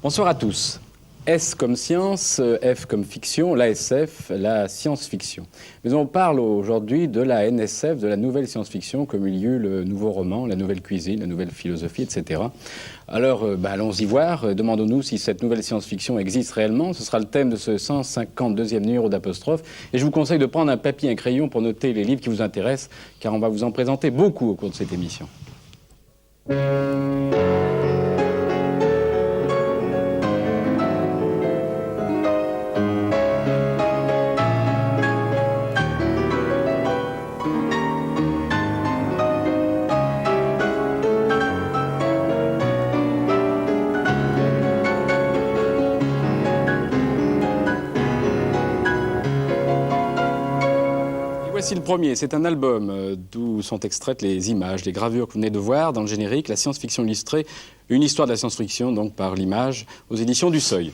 Bonsoir à tous. S comme science, F comme fiction, l'ASF, la science-fiction. Mais on parle aujourd'hui de la NSF, de la nouvelle science-fiction, comme il y eut le nouveau roman, la nouvelle cuisine, la nouvelle philosophie, etc. Alors, allons-y voir. Demandons-nous si cette nouvelle science-fiction existe réellement. Ce sera le thème de ce 152e numéro d'Apostrophe. Et je vous conseille de prendre un papier et un crayon pour noter les livres qui vous intéressent, car on va vous en présenter beaucoup au cours de cette émission. Voici le premier, c'est un album d'où sont extraites les images, les gravures que vous venez de voir dans le générique, la science-fiction illustrée, une histoire de la science-fiction, donc par l'image, aux éditions du Seuil.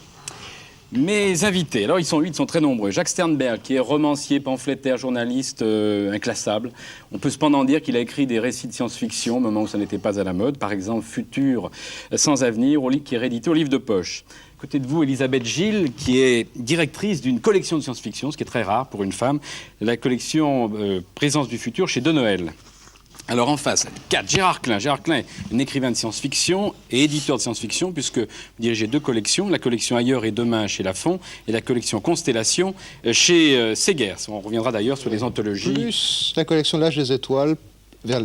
Mes invités, alors ils sont 8, ils sont très nombreux. Jacques Sternberg, qui est romancier, pamphlétaire, journaliste inclassable. On peut cependant dire qu'il a écrit des récits de science-fiction au moment où ça n'était pas à la mode. Par exemple, Futur sans avenir, qui est réédité au livre de poche. À côté de vous, Elisabeth Gilles, qui est directrice d'une collection de science-fiction, ce qui est très rare pour une femme, la collection Présence du futur chez De Noël. Alors en face, 4, Gérard Klein. Gérard Klein est un écrivain de science-fiction et éditeur de science-fiction, puisque vous dirigez 2 collections, la collection Ailleurs et Demain chez Lafon et la collection Constellation chez Segers. On reviendra d'ailleurs sur les anthologies. Plus la collection L'Âge des Étoiles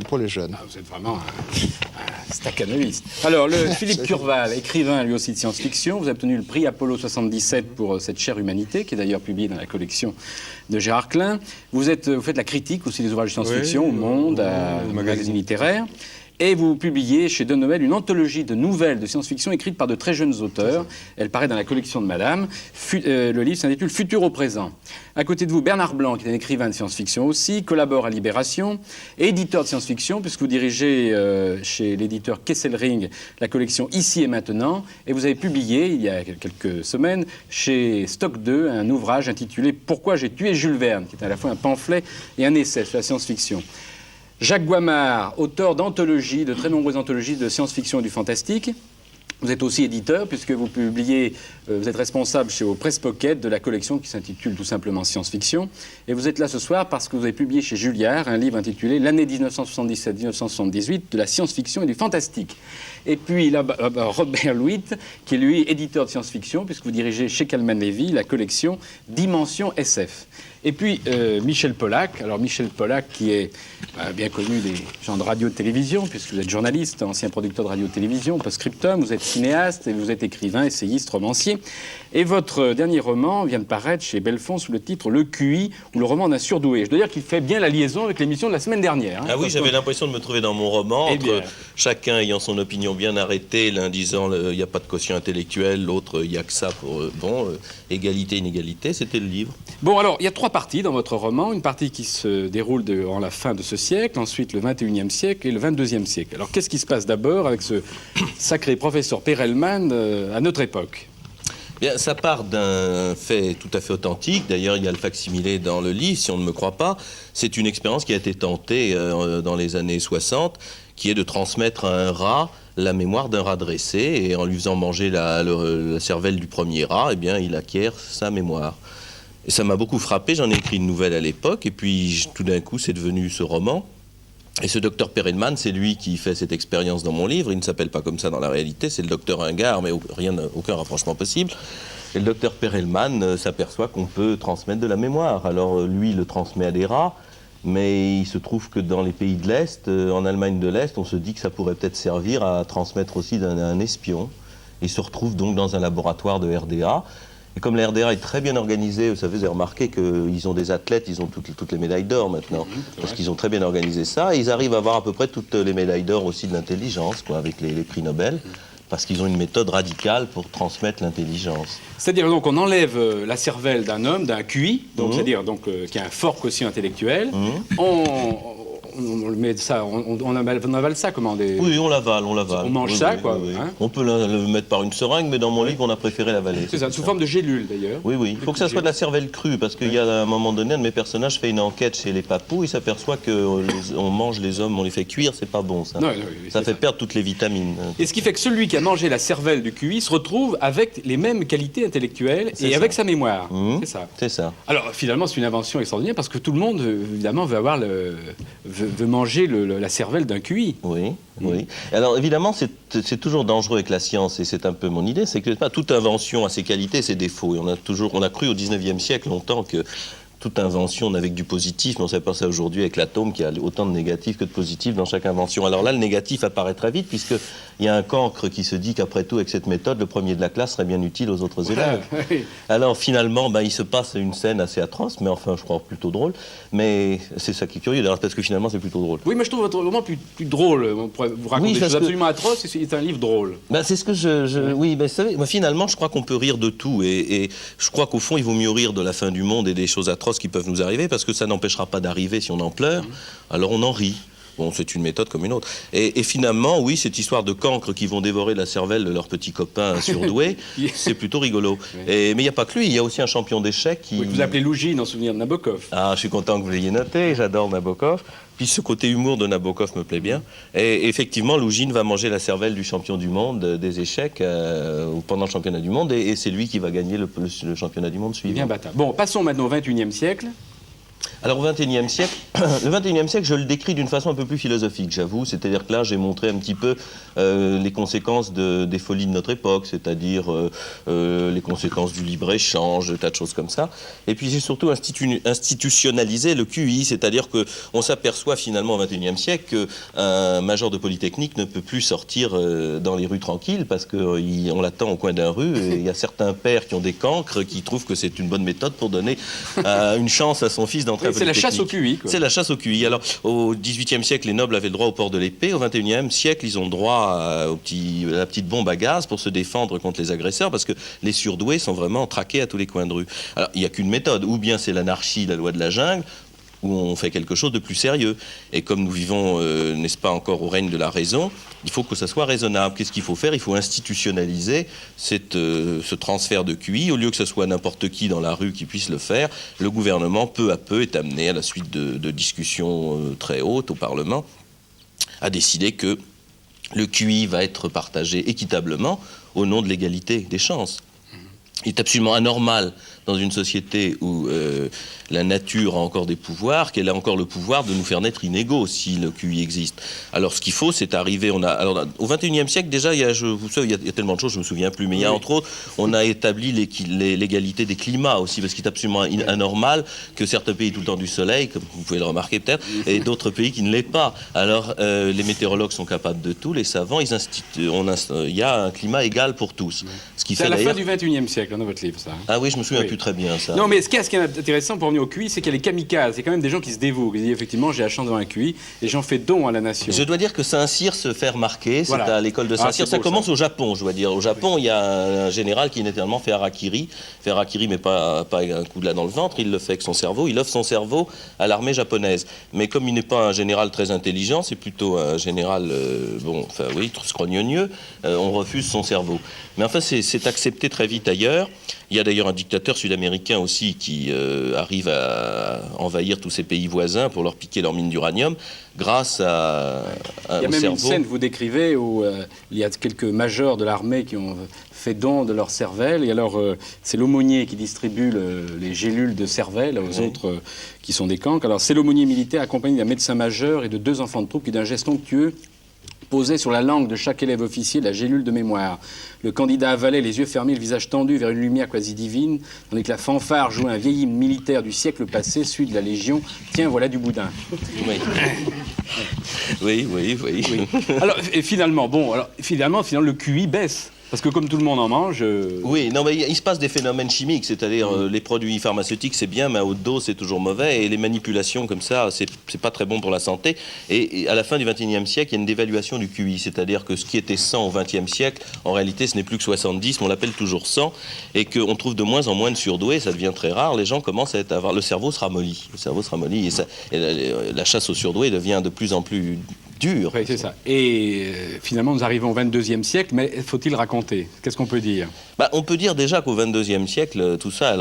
pour les jeunes. Ah, vous êtes vraiment un staccanoviste. Alors, Philippe Curval, écrivain lui aussi de science-fiction, vous avez obtenu le prix Apollo 77 pour cette chère humanité, qui est d'ailleurs publiée dans la collection de Gérard Klein. Vous faites la critique aussi des ouvrages de science-fiction au Monde, au magazine littéraire. Et vous publiez chez De Noël une anthologie de nouvelles de science-fiction écrites par de très jeunes auteurs. Elle paraît dans la collection de Madame. Le livre s'intitule Futur au présent. À côté de vous, Bernard Blanc, qui est un écrivain de science-fiction aussi, collabore à Libération, éditeur de science-fiction, puisque vous dirigez chez l'éditeur Kesselring la collection Ici et Maintenant. Et vous avez publié, il y a quelques semaines, chez Stock 2, un ouvrage intitulé Pourquoi j'ai tué Jules Verne, qui est à la fois un pamphlet et un essai sur la science-fiction. Jacques Guamard, auteur d'anthologies, de très nombreuses anthologies de science-fiction et du fantastique. Vous êtes aussi éditeur, puisque vous publiez, vous êtes responsable chez Press Pocket de la collection qui s'intitule tout simplement Science-Fiction. Et vous êtes là ce soir parce que vous avez publié chez Julliard un livre intitulé L'année 1977-1978 de la science-fiction et du fantastique. Et puis là, Robert Louit, qui est lui éditeur de science-fiction, puisque vous dirigez chez Calman Levy la collection Dimension SF. Et puis Michel Pollack. Alors Michel Pollack qui est bien connu des gens de radio-télévision, puisque vous êtes journaliste, ancien producteur de radio-télévision, post-scriptum, vous êtes cinéaste et vous êtes écrivain, essayiste, romancier. Et votre dernier roman vient de paraître chez Belfond sous le titre Le QI, ou le roman d'un surdoué. Je dois dire qu'il fait bien la liaison avec l'émission de la semaine dernière. Hein, ah oui, j'avais l'impression de me trouver dans mon roman, entre chacun ayant son opinion bien arrêtée, l'un disant il n'y a pas de quotient intellectuel, l'autre il n'y a que ça pour... égalité, inégalité, c'était le livre. Bon, alors, il y a 3 parties dans votre roman. Une partie qui se déroule en la fin de ce siècle, ensuite le 21e siècle et le 22e siècle. Alors, qu'est-ce qui se passe d'abord avec ce sacré professeur Perelman à notre époque ? Bien, ça part d'un fait tout à fait authentique. D'ailleurs, il y a le facsimilé dans le livre, si on ne me croit pas. C'est une expérience qui a été tentée dans les années 60, qui est de transmettre à un rat la mémoire d'un rat dressé. Et en lui faisant manger la cervelle du premier rat, eh bien, il acquiert sa mémoire. Et ça m'a beaucoup frappé. J'en ai écrit une nouvelle à l'époque. Et puis, tout d'un coup, c'est devenu ce roman. Et ce docteur Perelman, c'est lui qui fait cette expérience dans mon livre. Il ne s'appelle pas comme ça dans la réalité, c'est le docteur Ingard, mais aucun rapprochement possible. Et le docteur Perelman s'aperçoit qu'on peut transmettre de la mémoire. Alors lui, il le transmet à des rats, mais il se trouve que dans les pays de l'Est, en Allemagne de l'Est, on se dit que ça pourrait peut-être servir à transmettre aussi d'un espion. Il se retrouve donc dans un laboratoire de RDA. Et comme la RDA est très bien organisée, vous savez, vous avez remarqué qu'ils ont des athlètes, ils ont toutes les médailles d'or maintenant, parce qu'ils ont très bien organisé ça, et ils arrivent à avoir à peu près toutes les médailles d'or aussi de l'intelligence, quoi, avec les prix Nobel, parce qu'ils ont une méthode radicale pour transmettre l'intelligence. C'est-à-dire donc on enlève la cervelle d'un homme, d'un QI, donc c'est-à-dire donc qui a un fort quotient intellectuel, on le met ça, on avale ça comment Oui, on l'avale, on l'avale. On mange oui, ça, oui, quoi. oui, oui. Hein, on peut le mettre par une seringue, mais dans mon livre, on a préféré l'avaler. c'est ça, sous forme de gélule d'ailleurs. Oui, oui. Il faut que ça soit de la cervelle crue, parce qu'il y a à un moment donné, un de mes personnages fait une enquête chez les papous, il s'aperçoit qu'on mange les hommes, on les fait cuire, c'est pas bon ça. Non, Ça fait perdre toutes les vitamines. Et ce qui fait que celui qui a mangé la cervelle du QI se retrouve avec les mêmes qualités intellectuelles et avec sa mémoire. C'est ça. C'est ça. Alors finalement, c'est une invention extraordinaire parce que tout le monde, évidemment, veut manger la cervelle d'un QI. Oui, oui. Alors évidemment, c'est toujours dangereux avec la science, et c'est un peu mon idée, c'est que toute invention a ses qualités et ses défauts. Et on a cru au 19e siècle longtemps que toute invention n'avait que du positif, mais on s'aperçoit aujourd'hui avec l'atome qu'il y a autant de négatifs que de positifs dans chaque invention. Alors là, le négatif apparaît très vite, puisqu'il y a un cancre qui se dit qu'après tout, avec cette méthode, le premier de la classe serait bien utile aux autres élèves. Oui. Alors finalement, il se passe une scène assez atroce, mais enfin, je crois plutôt drôle. Mais c'est ça qui est curieux, d'ailleurs, parce que finalement, c'est plutôt drôle. Oui, mais je trouve votre roman plus drôle. Vous racontez des choses absolument atroces, et c'est un livre drôle. C'est ce que oui, mais vous savez, moi, finalement, je crois qu'on peut rire de tout. Et je crois qu'au fond, il vaut mieux rire de la fin du monde et des choses atroces qui peuvent nous arriver, parce que ça n'empêchera pas d'arriver si on en pleure. Alors on en rit. Bon, c'est une méthode comme une autre. Et finalement, oui, cette histoire de cancres qui vont dévorer la cervelle de leurs petits copains surdoués, c'est plutôt rigolo. Mais il n'y a pas que lui, il y a aussi un champion d'échecs qui... Oui, que vous appelez Lougine en souvenir de Nabokov. Ah, je suis content que vous l'ayez noté, j'adore Nabokov. Puis ce côté humour de Nabokov me plaît bien. Et effectivement, Lougine va manger la cervelle du champion du monde des échecs pendant le championnat du monde, et c'est lui qui va gagner le championnat du monde suivant. Bien bâtard. Bon, passons maintenant au XXIe siècle. Alors au XXIe siècle, le XXIe siècle, je le décris d'une façon un peu plus philosophique, j'avoue. C'est-à-dire que là, j'ai montré un petit peu les conséquences des folies de notre époque, c'est-à-dire les conséquences du libre-échange, des tas de choses comme ça. Et puis j'ai surtout institutionnalisé le QI, c'est-à-dire qu'on s'aperçoit finalement au XXIe siècle qu'un major de Polytechnique ne peut plus sortir dans les rues tranquilles parce qu'on l'attend au coin d'un rue, et il y a certains pères qui ont des cancres qui trouvent que c'est une bonne méthode pour donner une chance à son fils d'entrer à Polytechnique. C'est la chasse au QI, quoi. C'est la chasse au QI. Alors, au XVIIIe siècle, les nobles avaient le droit au port de l'épée. Au XXIe siècle, ils ont le droit à la petite bombe à gaz pour se défendre contre les agresseurs, parce que les surdoués sont vraiment traqués à tous les coins de rue. Alors, il n'y a qu'une méthode. Ou bien c'est l'anarchie, la loi de la jungle, où on fait quelque chose de plus sérieux. Et comme nous vivons, n'est-ce pas, encore au règne de la raison, il faut que ça soit raisonnable. Qu'est-ce qu'il faut faire? Il faut institutionnaliser ce transfert de QI. Au lieu que ce soit n'importe qui dans la rue qui puisse le faire, le gouvernement, peu à peu, est amené, à la suite de discussions très hautes au Parlement, à décider que le QI va être partagé équitablement au nom de l'égalité des chances. Il est absolument anormal dans une société où la nature a encore des pouvoirs, qu'elle a encore le pouvoir de nous faire naître inégaux si le QI existe. Alors ce qu'il faut, c'est arriver... Alors, au XXIe siècle, déjà, il y a tellement de choses, je ne me souviens plus, mais il y a entre autres, on a établi l'égalité des climats aussi, parce qu'il est absolument anormal que certains pays aient tout le temps du soleil, comme vous pouvez le remarquer peut-être, et d'autres pays qui ne l'aient pas. Alors les météorologues sont capables de tout, les savants, il y a un climat égal pour tous. C'est à la fin du XXIe siècle, dans votre livre, ça. Ah oui, je me souviens plus très bien, ça. Non, mais ce qui est intéressant pour revenir au QI, c'est qu'il y a les kamikazes. C'est quand même des gens qui se dévouent, qui disent effectivement, j'ai la chance d'avoir un QI et j'en fais don à la nation. Je dois dire que Saint-Cyr se fait remarquer, c'est à l'école de Saint-Cyr. Ça commence au Japon, je dois dire. Au Japon, il y a un général qui naturellement fait harakiri. Fait harakiri, mais pas un coup de là dans le ventre, il le fait avec son cerveau. Il offre son cerveau à l'armée japonaise. Mais comme il n'est pas un général très intelligent, c'est plutôt un général, scrognonieux, on refuse son cerveau. Mais enfin, c'est accepté très vite ailleurs. Il y a d'ailleurs un dictateur sud-américain aussi qui arrive à envahir tous ces pays voisins pour leur piquer leur mine d'uranium grâce au cerveau. Il y a même une scène, vous décrivez, où il y a quelques majors de l'armée qui ont fait don de leur cervelle. Et alors, c'est l'aumônier qui distribue les gélules de cervelle aux autres qui sont des cancres. Alors, c'est l'aumônier militaire accompagné d'un médecin majeur et de 2 enfants de troupe qui, d'un geste onctueux, posait sur la langue de chaque élève officier la gélule de mémoire. Le candidat avalait, les yeux fermés, le visage tendu vers une lumière quasi divine, tandis que la fanfare jouait un vieil hymne militaire du siècle passé, celui de la Légion. Tiens, voilà du boudin. Oui. Alors, et finalement, le QI baisse. Parce que comme tout le monde en mange... Oui, non, mais il se passe des phénomènes chimiques, c'est-à-dire les produits pharmaceutiques, c'est bien, mais à haute dose, c'est toujours mauvais, et les manipulations comme ça, c'est pas très bon pour la santé. Et à la fin du XXIe siècle, il y a une dévaluation du QI, c'est-à-dire que ce qui était 100 au XXe siècle, en réalité, ce n'est plus que 70, mais on l'appelle toujours 100, et qu'on trouve de moins en moins de surdoués, ça devient très rare, les gens commencent à avoir... Le cerveau se ramollit, et la chasse aux surdoués devient de plus en plus dure. Oui, c'est ça. Et finalement, nous arrivons au XXIe siècle, mais faut-il raconter? Qu'est-ce qu'on peut dire? On peut dire déjà qu'au XXIe siècle, tout ça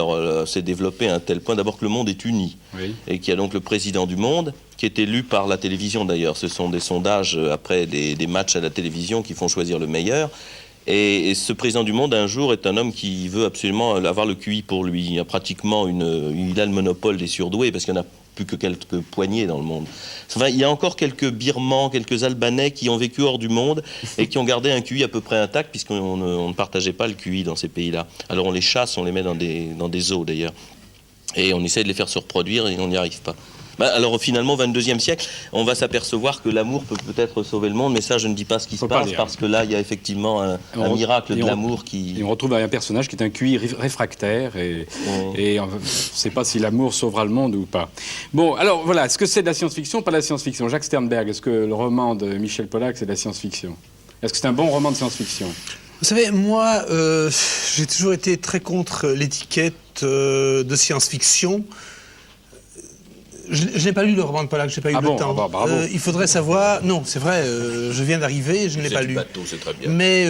s'est développé à un tel point, d'abord que le monde est uni, oui. Et qu'il y a donc le président du monde, qui est élu par la télévision d'ailleurs. Ce sont des sondages après des matchs à la télévision qui font choisir le meilleur. Et ce président du monde, un jour, est un homme qui veut absolument avoir le QI pour lui. Il a pratiquement il a le monopole des surdoués, parce qu'il n'y en a plus que quelques poignées dans le monde. Enfin, il y a encore quelques Birmans, quelques Albanais qui ont vécu hors du monde et qui ont gardé un QI à peu près intact, puisqu'on ne partageait pas le QI dans ces pays-là. Alors on les chasse, on les met dans des zoos d'ailleurs. Et on essaie de les faire se reproduire et on n'y arrive pas. Alors finalement, au XXIe siècle, on va s'apercevoir que l'amour peut peut-être sauver le monde, mais ça, je ne dis pas ce qui se passe, parce que là, il y a effectivement un miracle de l'amour qui... Et on retrouve un personnage qui est un QI réfractaire, et on ne sait pas si l'amour sauvera le monde ou pas. Bon, alors voilà, est-ce que c'est de la science-fiction ou pas de la science-fiction? Jacques Sternberg, est-ce que le roman de Michel Pollack, c'est de la science-fiction? Est-ce que c'est un bon roman de science-fiction? Vous savez, moi, j'ai toujours été très contre l'étiquette de science-fiction. Je n'ai pas lu le roman de Pollack, je n'ai pas eu le temps. Bravo. Il faudrait savoir... Non, c'est vrai, je viens d'arriver, je ne l'ai pas lu. Bateau, c'est très bien. Mais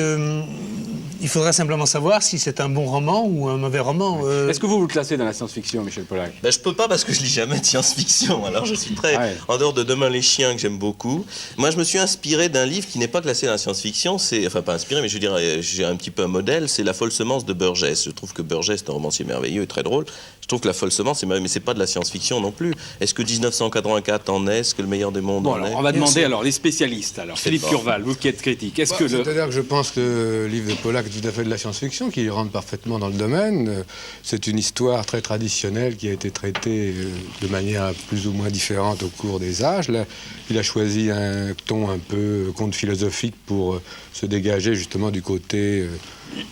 il faudrait simplement savoir si c'est un bon roman ou un mauvais roman. Est-ce que vous le classez dans la science-fiction, Michel Pollack? Je peux pas, parce que je lis jamais de science-fiction. Alors je suis très... En dehors de Demain les chiens, que j'aime beaucoup. Moi, je me suis inspiré d'un livre qui n'est pas classé dans la science-fiction. Enfin, pas inspiré, mais je dirais, j'ai un petit peu un modèle. C'est La folle semence de Burgess. Je trouve que Burgess est un romancier merveilleux et très drôle. Je trouve que La folle semence, mais c'est pas de la science-fiction non plus. Est-ce que 1984 en est? Est-ce que Le meilleur des mondes en est? On va demander alors les spécialistes. Alors, Philippe Curval, vous qui êtes critique, est-ce que C'est-à-dire que je pense que le livre de Pollack est tout à fait de la science-fiction, qui rentre parfaitement dans le domaine. C'est une histoire très traditionnelle qui a été traitée de manière plus ou moins différente au cours des âges. Là, il a choisi un ton un peu conte philosophique pour se dégager justement du côté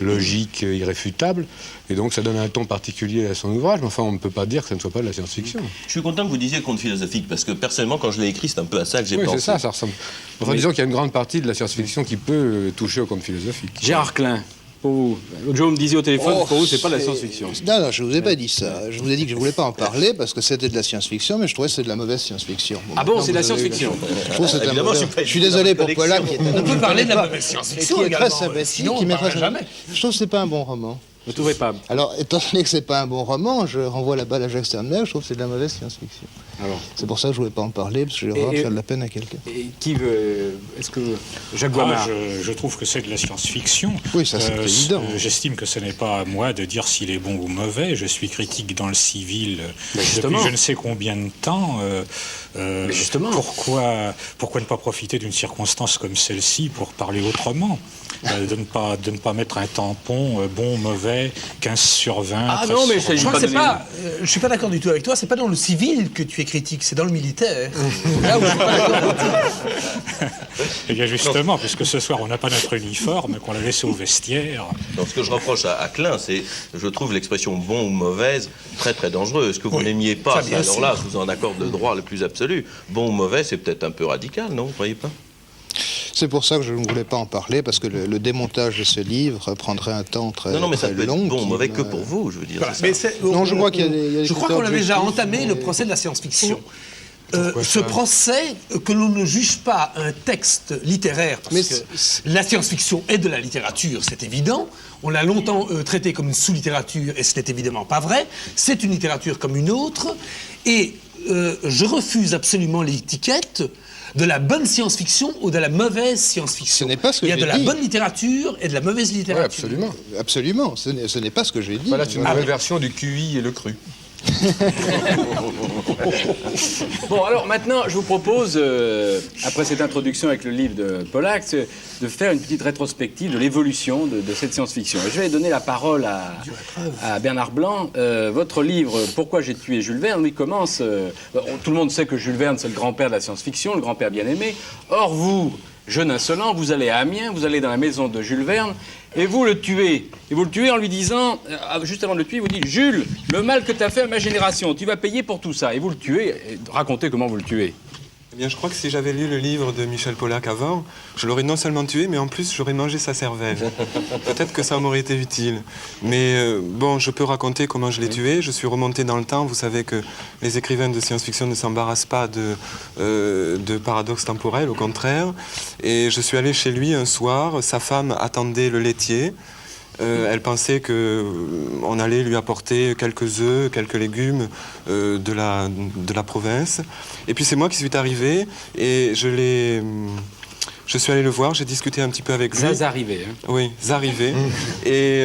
logique, irréfutable. Et donc ça donne un ton particulier à son ouvrage, mais enfin on ne peut pas dire que ça ne soit pas de la science-fiction. Je suis content que vous disiez conte philosophique, parce que personnellement, quand je l'ai écrit, c'est un peu à ça que j'ai pensé. Oui, c'est ça, ça ressemble. Enfin, disons qu'il y a une grande partie de la science-fiction qui peut toucher au conte philosophique. Gérard Klein, pour vous, Joe me disait au téléphone, pour vous, c'est pas de la science-fiction. Non, je ne vous ai pas dit ça. Je vous ai dit que je ne voulais pas en parler parce que c'était de la science-fiction, mais je trouvais que c'était de la mauvaise science-fiction. Ah bon, c'est de la science-fiction? Je trouve que c'est je suis désolé pour Pollack. On peut parler de la mauvaise science-fiction qui est très également. sympathique, Sinon, qui on ne parlera jamais. Je trouve que ce n'est pas un bon roman. Vous ne trouvez pas? Alors, étant donné que c'est pas un bon roman, je renvoie la balle à Jacques Sternberg, je trouve que c'est de la mauvaise science-fiction. C'est pour ça que je ne voulais pas en parler, parce que j'ai horreur de faire de la peine à quelqu'un. Et qui veut... Est-ce que... Jacques Guamard? Je trouve que c'est de la science-fiction. Oui, ça c'est évident. J'estime que ce n'est pas à moi de dire s'il est bon ou mauvais. Je suis critique dans le civil depuis je ne sais combien de temps. Mais justement. Pourquoi ne pas profiter d'une circonstance comme celle-ci pour parler autrement? De ne pas mettre un tampon bon, mauvais, 15 sur 20. Ah non, mais Je crois que c'est pas... je suis pas d'accord du tout avec toi. C'est pas dans le civil que tu es critique, c'est dans le militaire. Là où je suis pas d'accord. Et bien justement, puisque ce soir on n'a pas notre uniforme, qu'on l'a laissé au vestiaire. Donc ce que je reproche à Klein, c'est, je trouve l'expression bon ou mauvaise très très dangereuse. Que vous n'aimiez pas, alors là, je vous en accorde le droit le plus absolu. Bon ou mauvais, c'est peut-être un peu radical, non? Vous ne croyez pas? C'est pour ça que je ne voulais pas en parler, parce que le démontage de ce livre prendrait un temps très long. Non, mais ça peut être bon ou mauvais que pour vous, je veux dire. Voilà. Non, je crois qu'il y a des Je crois qu'on a déjà entamé le procès de la science-fiction. Ce procès, que l'on ne juge pas un texte littéraire, parce que la science-fiction est de la littérature, c'est évident. On l'a longtemps traité comme une sous-littérature, et ce n'est évidemment pas vrai. C'est une littérature comme une autre. Et je refuse absolument l'étiquette de la bonne science-fiction ou de la mauvaise science-fiction. Ce n'est pas ce que j'ai dit. Il y a de la bonne littérature et de la mauvaise littérature. Oui, absolument. Absolument, ce n'est pas ce que j'ai dit. Voilà, c'est une nouvelle version du QI et le cru. Bon, alors maintenant, je vous propose, après cette introduction avec le livre de Pollack, de faire une petite rétrospective de l'évolution de cette science-fiction. Et je vais donner la parole à Bernard Blanc. Votre livre, Pourquoi j'ai tué Jules Verne, lui commence... tout le monde sait que Jules Verne, c'est le grand-père de la science-fiction, le grand-père bien-aimé. Or, vous, jeune insolent, vous allez à Amiens, vous allez dans la maison de Jules Verne, Et vous le tuez. Et vous le tuez en lui disant, juste avant de le tuer, vous dites, Jules, le mal que tu as fait à ma génération, tu vas payer pour tout ça. Et vous le tuez. Et racontez comment vous le tuez. Eh bien, je crois que si j'avais lu le livre de Michel Pollack avant, je l'aurais non seulement tué, mais en plus, j'aurais mangé sa cervelle. Peut-être que ça m'aurait été utile. Mais bon, je peux raconter comment je l'ai tué. Je suis remonté dans le temps. Vous savez que les écrivains de science-fiction ne s'embarrassent pas de paradoxes temporels, au contraire. Et je suis allé chez lui un soir. Sa femme attendait le laitier. Elle pensait qu'on allait lui apporter quelques œufs, quelques légumes de la province. Et puis c'est moi qui suis arrivé et je suis allé le voir, j'ai discuté un petit peu avec lui. Arrivé. Hein. Oui, arrivé. Et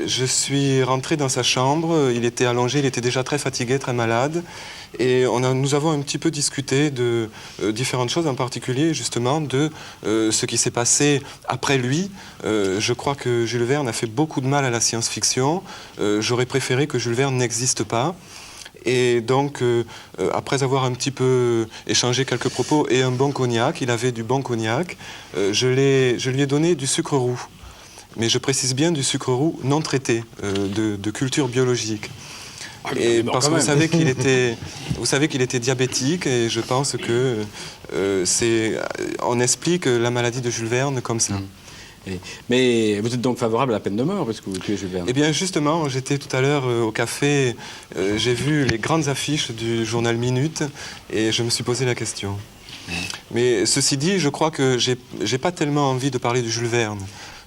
je suis rentré dans sa chambre. Il était allongé, il était déjà très fatigué, très malade. Et nous avons un petit peu discuté de différentes choses, en particulier justement de ce qui s'est passé après lui. Je crois que Jules Verne a fait beaucoup de mal à la science-fiction. J'aurais préféré que Jules Verne n'existe pas. Et donc, après avoir un petit peu échangé quelques propos et un bon cognac, il avait du bon cognac, je lui ai donné du sucre roux. Mais je précise bien du sucre roux non traité, de culture biologique. Et parce que vous savez qu'il était diabétique et je pense que on explique la maladie de Jules Verne comme ça. Mais vous êtes donc favorable à la peine de mort parce que vous tuez Jules Verne? Eh bien justement, j'étais tout à l'heure au café, j'ai vu les grandes affiches du journal Minute et je me suis posé la question. Mais ceci dit, je crois que j'ai pas tellement envie de parler de Jules Verne.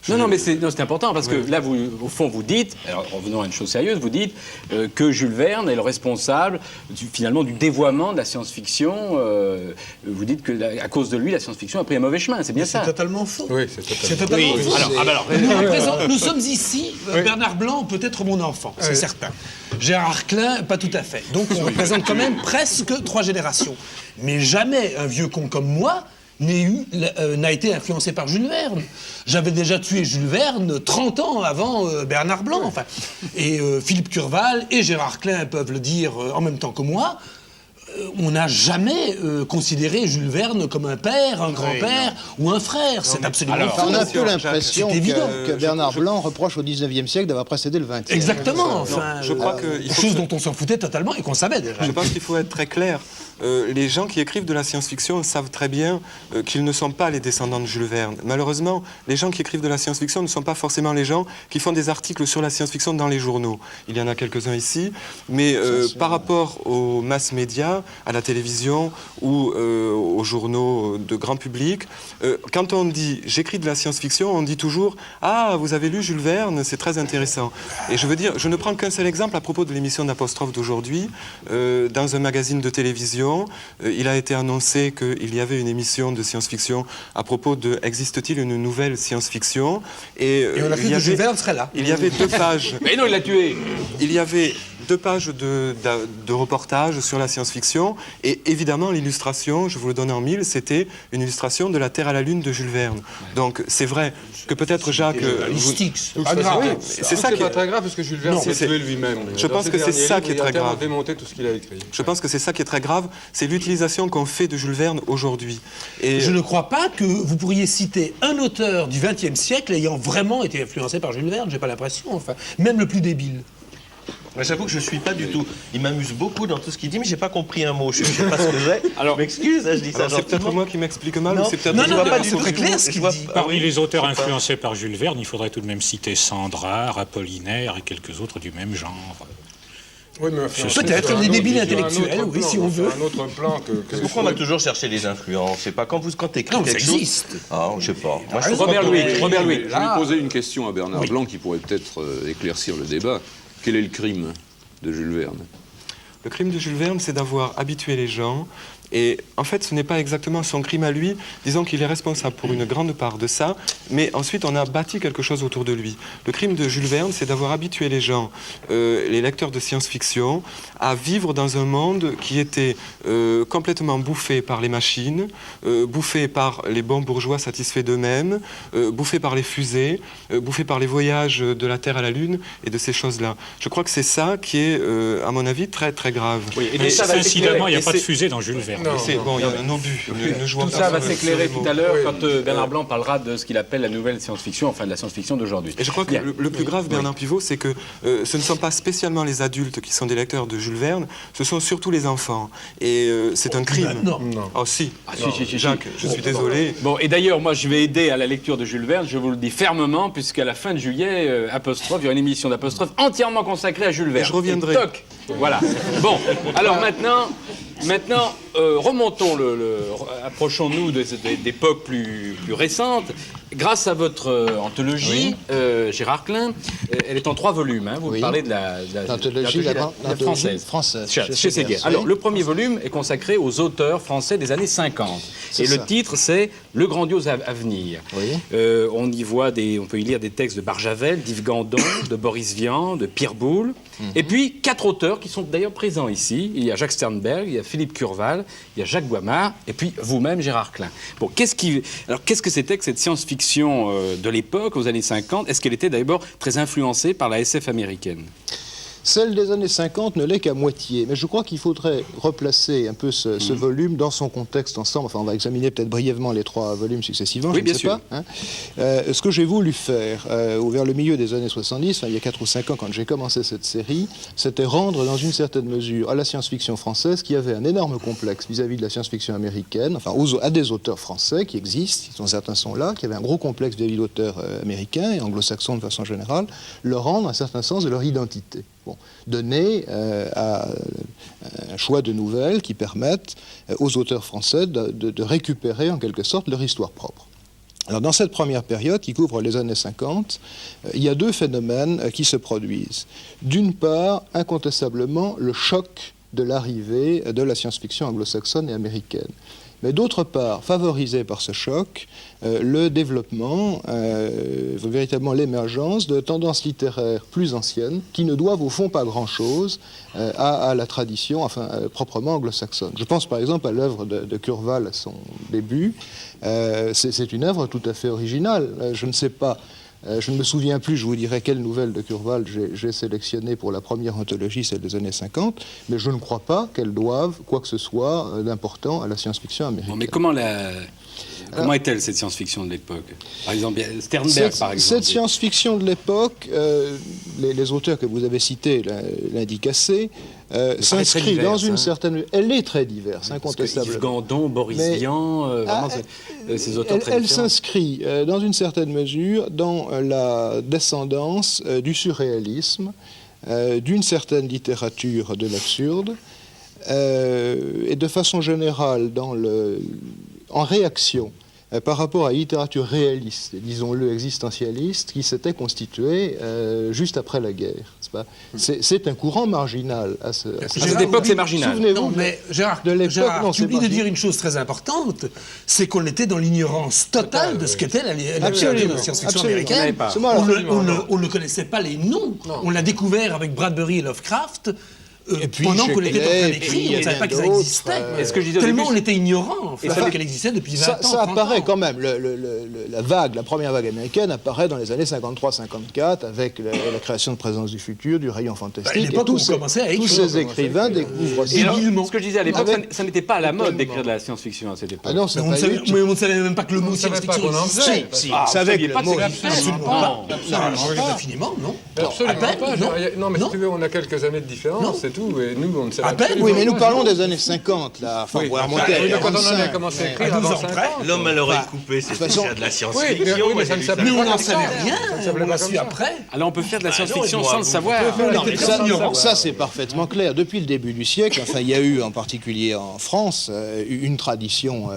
Non, mais c'est important parce que là, au fond, vous dites, alors revenons à une chose sérieuse, vous dites que Jules Verne est le responsable finalement du dévoiement de la science-fiction. Vous dites qu'à cause de lui, la science-fiction a pris un mauvais chemin, c'est bien ça? C'est totalement faux. Oui, c'est totalement faux. Alors, Nous sommes ici, Bernard Blanc peut être mon enfant, c'est certain. Gérard Klein, pas tout à fait. Donc on représente quand même presque 3 générations. Mais jamais un vieux con comme moi n'a été influencé par Jules Verne. J'avais déjà tué Jules Verne 30 ans avant Bernard Blanc. Enfin. Et Philippe Curval et Gérard Klein peuvent le dire en même temps que moi. On n'a jamais considéré Jules Verne comme un père, un grand-père ou un frère. C'est absolument faux. On a un peu l'impression que Bernard Blanc reproche au 19e siècle d'avoir précédé le 20e. Exactement. Enfin, je crois que chose dont on s'en foutait totalement et qu'on savait déjà. Je pense qu'il faut être très clair. Les gens qui écrivent de la science-fiction savent très bien qu'ils ne sont pas les descendants de Jules Verne. Malheureusement, les gens qui écrivent de la science-fiction ne sont pas forcément les gens qui font des articles sur la science-fiction dans les journaux. Il y en a quelques-uns ici, mais par rapport aux mass-médias, à la télévision ou aux journaux de grand public, quand on dit « j'écris de la science-fiction », on dit toujours « ah, vous avez lu Jules Verne, c'est très intéressant ». Et je veux dire, je ne prends qu'un seul exemple à propos de l'émission d'Apostrophe d'aujourd'hui, dans un magazine de télévision. Il a été annoncé qu'il y avait une émission de science-fiction à propos de « Existe-t-il une nouvelle science-fiction » Et on a cru que Jules Verne serait là. Il y avait 2 pages. Mais non, il l'a tué. Il y avait 2 pages de reportage sur la science-fiction et évidemment l'illustration, je vous le donne en mille, c'était une illustration de La Terre à la Lune de Jules Verne. Donc c'est vrai que peut-être Jacques... C'est pas grave. Oui, c'est pas très grave parce que Jules Verne s'est tué lui-même. Je pense que c'est ça qui est très grave. Démonter tout ce qu'il a écrit. Je pense que c'est ça qui est très grave, c'est l'utilisation qu'on fait de Jules Verne aujourd'hui. Et je ne crois pas que vous pourriez citer un auteur du XXe siècle ayant vraiment été influencé par Jules Verne, j'ai pas l'impression, enfin, même le plus débile. J'avoue que je ne suis pas du tout. Il m'amuse beaucoup dans tout ce qu'il dit, mais j'ai pas compris un mot. Je ne sais pas ce que j'ai. Alors, m'excuse, je dis ça c'est peut-être moi qui m'explique mal, ou c'est peut-être... Non, pas du tout très clair ce qu'il dit. Parmi les auteurs influencés par Jules Verne, il faudrait tout de même citer Sandrard, Apollinaire et quelques autres du même genre. Oui, mais peut-être des débiles intellectuels, oui, si on veut. Un autre plan que pourquoi on va toujours chercher les influences? C'est pas quand t'écris quelque chose... ça existe. Ah, je sais pas. Moi, Robert Louis. Je vais poser une question à Bernard Blanc qui pourrait peut-être éclaircir le débat. Quel est le crime de Jules Verne? Le crime de Jules Verne, c'est d'avoir habitué les gens. Et en fait, ce n'est pas exactement son crime à lui. Disons qu'il est responsable pour une grande part de ça, mais ensuite on a bâti quelque chose autour de lui. Le crime de Jules Verne, c'est d'avoir habitué les gens, les lecteurs de science-fiction, à vivre dans un monde qui était complètement bouffé par les machines, bouffé par les bons bourgeois satisfaits d'eux-mêmes, bouffé par les fusées, bouffé par les voyages de la Terre à la Lune et de ces choses-là. Je crois que c'est ça qui est, à mon avis, très très grave. Oui, et incidemment, il n'y a pas de fusée dans Jules Verne. C'est bon, il y a un obus. Tout ça va s'éclairer tout à l'heure quand Bernard Blanc parlera de ce qu'il appelle la nouvelle science-fiction, enfin de la science-fiction d'aujourd'hui. Et je crois que le plus grave, Bernard Pivot, c'est que ce ne sont pas spécialement les adultes qui sont des lecteurs de Jules Verne, ce sont surtout les enfants. Et c'est un crime. Non. Oh si. Jacques, je suis désolé. Bon, et d'ailleurs, moi, je vais aider à la lecture de Jules Verne, je vous le dis fermement, puisqu'à la fin de juillet, Apostrophe, il y aura une émission d'Apostrophe entièrement consacrée à Jules Verne. Et je reviendrai. Et toc, voilà. Bon, alors maintenant, remontons, approchons-nous d'époques plus récentes. Grâce à votre anthologie, Gérard Klein, elle est en 3 volumes. Hein, vous parlez de l'anthologie française. Chez Séguier. Alors, le premier volume est consacré aux auteurs français des années 50. Et le titre, c'est Le grandiose avenir. On peut y lire des textes de Barjavel, d'Yves Gandon, de Boris Vian, de Pierre Boulle. Et puis 4 auteurs qui sont d'ailleurs présents ici. Il y a Jacques Sternberg, il y a Philippe Curval, il y a Jacques Boimard, et puis vous-même, Gérard Klein. Bon, qu'est-ce que c'était que cette science-fiction de l'époque, aux années 50? Est-ce qu'elle était d'abord très influencée par la SF américaine? Celle des années 50 ne l'est qu'à moitié, mais je crois qu'il faudrait replacer un peu ce volume dans son contexte ensemble. Enfin, on va examiner peut-être brièvement les 3 volumes successivement, oui, je ne sais pas. Hein. Ce que j'ai voulu faire, vers le milieu des années 70, enfin, il y a 4 ou 5 ans quand j'ai commencé cette série, c'était rendre dans une certaine mesure à la science-fiction française qui avait un énorme complexe vis-à-vis de la science-fiction américaine, enfin à des auteurs français qui existent, certains sont là, qui avaient un gros complexe vis-à-vis d'auteurs américains et anglo-saxons de façon générale, leur rendre un certain sens de leur identité. Bon, donner à un choix de nouvelles qui permettent aux auteurs français de récupérer en quelque sorte leur histoire propre. Alors dans cette première période qui couvre les années 50, il y a 2 phénomènes qui se produisent. D'une part, incontestablement, le choc de l'arrivée de la science-fiction anglo-saxonne et américaine. Mais d'autre part, favorisé par ce choc, le développement, véritablement l'émergence de tendances littéraires plus anciennes qui ne doivent au fond pas grand-chose à la tradition, proprement anglo-saxonne. Je pense par exemple à l'œuvre de Curval à son début. C'est une œuvre tout à fait originale. Je ne sais pas. Je ne me souviens plus, je vous dirai quelle nouvelle de Curval j'ai sélectionné pour la première anthologie, celle des années 50, mais je ne crois pas qu'elle doive quoi que ce soit d'important à la science-fiction américaine. Bon, mais comment est-elle, cette science-fiction de l'époque? Par exemple, Sternberg, par exemple. Cette science-fiction de l'époque, les auteurs que vous avez cités l'indiquent assez, s'inscrit dans une certaine... Elle est très diverse, incontestablement. Yves Gandon, Boris Vian, vraiment, ces auteurs très différents. Elle s'inscrit dans une certaine mesure dans la descendance du surréalisme, d'une certaine littérature de l'absurde, et de façon générale en réaction par rapport à la littérature réaliste, disons-le existentialiste, qui s'était constituée juste après la guerre. C'est un courant marginal. À cette époque, c'est marginal. Souvenez-vous non, mais Gérard, tu oublies de dire une chose très importante, c'est qu'on était dans l'ignorance totale de ce qu'était la littérature de science-fiction américaine. On ne connaissait pas les noms. On l'a découvert avec Bradbury et Lovecraft. Et puis, pendant qu'on était en train d'écrire, on ne savait pas que ça existait. Tellement on était ignorant, en fait, qu'elle existait depuis 20 ans. Ça apparaît quand même. La première vague américaine apparaît dans les années 53-54 avec la création de Présence du futur, du Rayon fantastique. L'époque où on commençait à écrire. Tous ces écrivains découvrent ça. Ce que je disais à l'époque, ça n'était pas à la mode d'écrire de la science-fiction à cette époque. Ah non, mais on ne savait même pas que le mot science-fiction existait. Si, on savait que le mot absolument pas. Infiniment, non. Absolument pas. Non, mais si tu veux, on a quelques années de différence. Tout, et nous, on ne sait pas. Oui, mais nous parlons des années 50, là. Enfin, on va remonter à 45. Quand on avait commencé à écrire, avant 5 ans. L'homme à l'oreille coupée, c'est déjà de la science-fiction. Oui, mais ça ne s'appelait pas. Nous, on n'en savait rien. On l'a su après. Alors, on peut faire de la science-fiction sans le savoir. Ça, c'est parfaitement clair. Depuis le début du siècle, il y a eu, en particulier en France, une tradition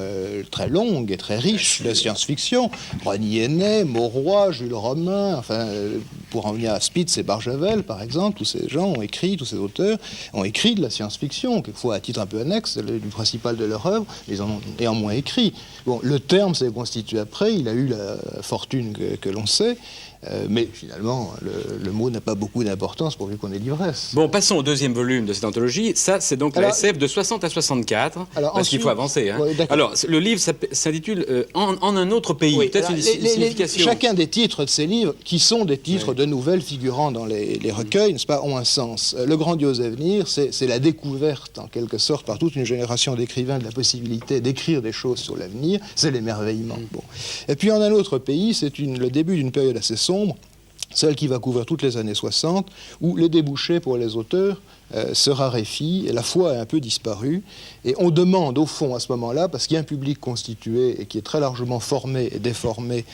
très longue et très riche de science-fiction. Brognier, Mauroy, Jules Romain, pour en venir à Spitz et Barjavel, par exemple, tous ces gens ont écrit, tous ces auteurs ont écrit de la science-fiction, quelquefois à titre un peu annexe du principal de leur œuvre, mais ils en ont néanmoins écrit. Bon, le terme s'est constitué après, il a eu la fortune que l'on sait, Mais finalement, le mot n'a pas beaucoup d'importance pourvu qu'on ait l'ivresse. Bon, passons au deuxième volume de cette anthologie. Ça, c'est donc la SF de 60 à 64. Parce qu'il faut avancer. Hein. Ouais, alors, le livre s'intitule en un autre pays. Oui, peut-être une signification. Chacun des titres de ces livres, qui sont des titres de nouvelles figurant dans les recueils, n'est-ce pas, ont un sens. Le grandiose avenir, c'est la découverte, en quelque sorte, par toute une génération d'écrivains de la possibilité d'écrire des choses sur l'avenir. C'est l'émerveillement. Bon. Et puis, en un autre pays, c'est le début d'une période assez sombre, celle qui va couvrir toutes les années 60, où les débouchés pour les auteurs se raréfient et la foi est un peu disparue. Et on demande au fond à ce moment-là, parce qu'il y a un public constitué et qui est très largement formé et déformé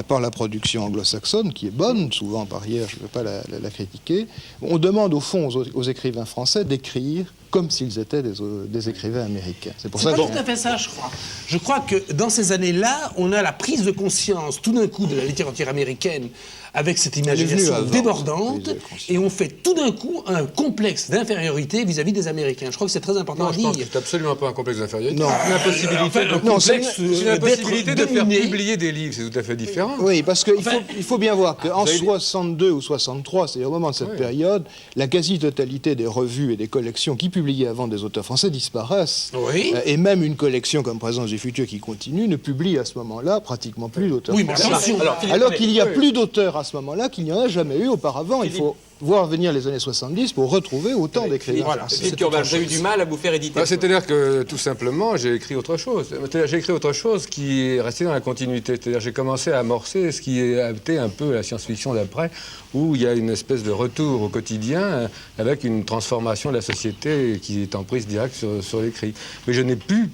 par la production anglo-saxonne, qui est bonne, souvent par ailleurs, je ne veux pas la critiquer, on demande au fond aux écrivains français d'écrire comme s'ils étaient des écrivains américains. C'est pas tout à fait ça, je crois. Je crois que dans ces années-là, on a la prise de conscience tout d'un coup de la littérature américaine avec cette imagination débordante, et on fait tout d'un coup un complexe d'infériorité vis-à-vis des Américains. Je crois que c'est très important à dire. Je pense que c'est absolument pas un complexe d'infériorité. Non. C'est l'impossibilité de faire publier des livres, c'est tout à fait différent. Oui, parce qu'il faut bien voir qu'en 62 ou 63, c'est-à-dire au moment de cette période, la quasi-totalité des revues et des collections qui publiaient avant des auteurs français disparaissent. Oui. Et même une collection comme Présence du futur qui continue ne publie à ce moment-là pratiquement plus d'auteurs français. Alors qu'il y a plus d'auteurs à ce moment-là qu'il n'y en a jamais eu auparavant. Il faut voir venir les années 70 pour retrouver autant d'écrivains. Voilà. Philippe Curval, vous avez eu du mal à vous faire éditer. C'est-à-dire que, tout simplement, j'ai écrit autre chose. J'ai écrit autre chose qui est resté dans la continuité. C'est-à-dire j'ai commencé à amorcer ce qui a été un peu la science-fiction d'après, où il y a une espèce de retour au quotidien avec une transformation de la société qui est en prise directe sur l'écrit. Mais je n'ai plus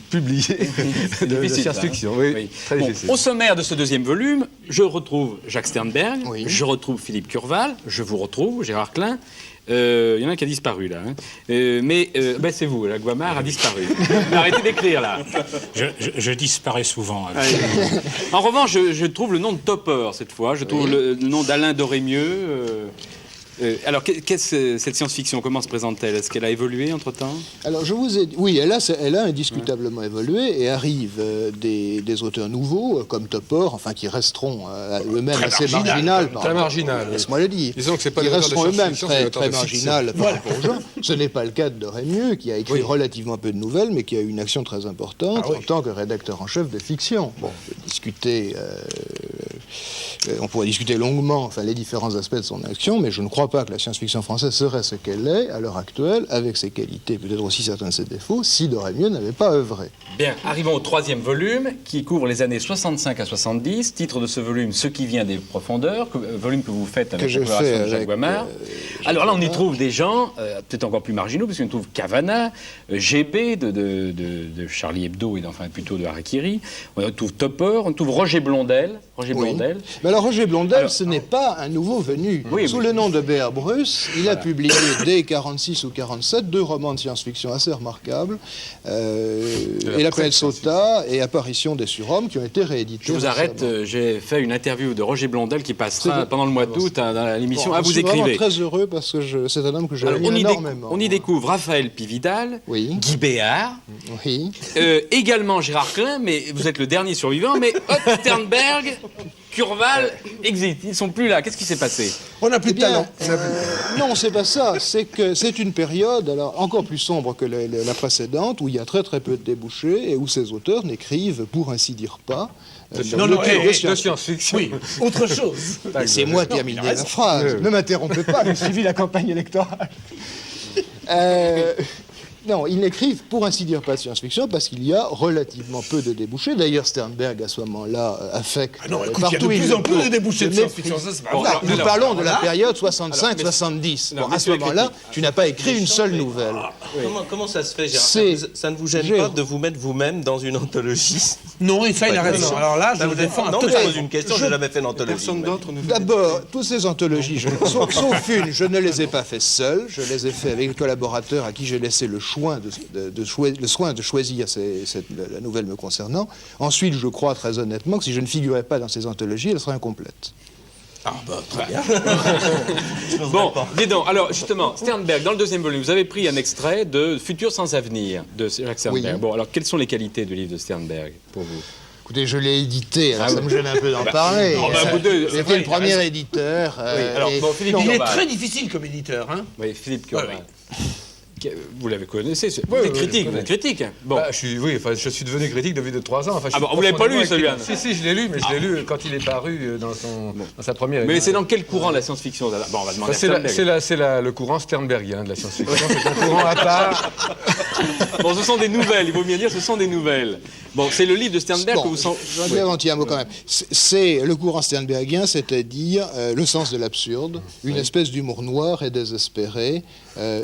publié de science-fiction. Oui, très difficile. Au sommaire de ce deuxième volume, je retrouve Jacques Sternberg, je retrouve Philippe Curval, je vous retrouve Gérard Klein. Il y en a un qui a disparu là. Hein. C'est vous, la Guamard a disparu. Arrêtez d'écrire là. Je disparais souvent. En revanche, je trouve le nom de Topper cette fois. Je trouve le nom d'Alain Dorémieux. Alors, qu'est-ce cette science-fiction? Comment se présente-t-elle? Est-ce qu'elle a évolué entre-temps? Alors, je vous ai dit, oui, elle a indiscutablement évolué et arrive des auteurs nouveaux, comme Topper, enfin, qui resteront eux-mêmes assez marginal. Très marginal. Laisse-moi le dire. Disons que c'est pas ils resteront eux-mêmes très très marginal par rapport aux gens. Ce n'est pas le cas de Dorémieux, qui a écrit relativement peu de nouvelles, mais qui a eu une action très importante en tant que rédacteur en chef de fiction. Bon, on pourrait discuter longuement les différents aspects de son action, mais je ne crois pas que la science-fiction française serait ce qu'elle est à l'heure actuelle, avec ses qualités, peut-être aussi certains de ses défauts, si Dorémieux n'avait pas œuvré. Bien, arrivons au troisième volume, qui couvre les années 65 à 70. Titre de ce volume, Ce qui vient des profondeurs, volume que vous faites avec la collaboration de Jacques Guamard. Alors là, on y trouve des gens, peut-être encore plus marginaux, parce qu'on trouve Cavana, GB de Charlie Hebdo, et enfin plutôt de Harakiri. On trouve Topper, on trouve Roger Blondel. Mais alors Roger Blondel, ce n'est pas un nouveau venu. Sous le nom de B.R. Bruce, il a publié dès 46 ou 47 2 romans de science-fiction assez remarquables, Et la planète Sota et Apparition des surhommes qui ont été réédités. Je vous arrête, j'ai fait une interview de Roger Blondel qui passera pendant le mois d'août dans l'émission À vous écrivez. Je suis vraiment très heureux parce que c'est un homme que j'aime énormément. On y découvre Raphaël Pividal, Guy Béard, également Gérard Klein, mais vous êtes le dernier survivant, mais Otto Sternberg, Curval, exit. Ils ne sont plus là. Qu'est-ce qui s'est passé? On n'a plus de talent. Non, c'est pas ça. C'est que c'est une période alors encore plus sombre que la précédente, où il y a très très peu de débouchés et où ces auteurs n'écrivent, pour ainsi dire, pas. De science-fiction. Oui, autre chose. C'est moi qui ai terminé la phrase. Ne m'interrompez pas, j'ai suivi la campagne électorale. Non, ils n'écrivent pour ainsi dire pas de science-fiction parce qu'il y a relativement peu de débouchés. D'ailleurs, Sternberg, à ce moment-là, a fait que il y a de plus en plus de débouchés de science-fiction. Nous parlons de la période 65-70. Bon, à ce moment-là, tu n'as pas écrit une seule nouvelle. Comment ça se fait, Gérard? Ça ne vous gêne pas de vous mettre vous-même dans une anthologie? Non, il a raison. Alors là, je vous défends. Non, mais je pose une question, je n'ai jamais fait d'anthologie. Personne d'autre ne fait. D'abord, toutes ces anthologies, sauf une, je ne les ai pas fait seul. Je les ai fait avec des collaborateurs à qui j'ai laissé le soin de choisir la nouvelle me concernant. Ensuite, je crois très honnêtement que si je ne figurais pas dans ces anthologies, elle serait incomplète. Ah bah très bien. Bon, dis donc, alors justement, Sternberg, dans le deuxième volume, vous avez pris un extrait de Futur sans avenir de Jacques Sternberg. Oui. Bon, alors quelles sont les qualités du livre de Sternberg pour vous? Écoutez, je l'ai édité, alors ça me gêne un peu d'en parler. C'était le premier éditeur. Alors, bon, Philippe Il est Curval. très difficile comme éditeur. Hein. Oui, Philippe Curval. Oui, Vous l'avez connaissez. Vous êtes critique, vous êtes critique. Bon. Bah, je suis devenu critique depuis 2-3 ans. Enfin, Ah bon, vous l'avez pas lu, celui-là? Si, je l'ai lu, mais je l'ai lu quand il est paru dans sa première. Mais c'est dans quel courant la science-fiction? Bon, on va demander à Sternberg. C'est le courant sternbergien de la science-fiction. C'est un courant à part. Bon, ce sont des nouvelles, il vaut bien dire ce sont des nouvelles. Bon, c'est le livre de Sternberg que vous sentez... Je vais un petit mot quand même. C'est le courant sternbergien, c'est-à-dire le sens de l'absurde, une espèce d'humour noir et désespéré.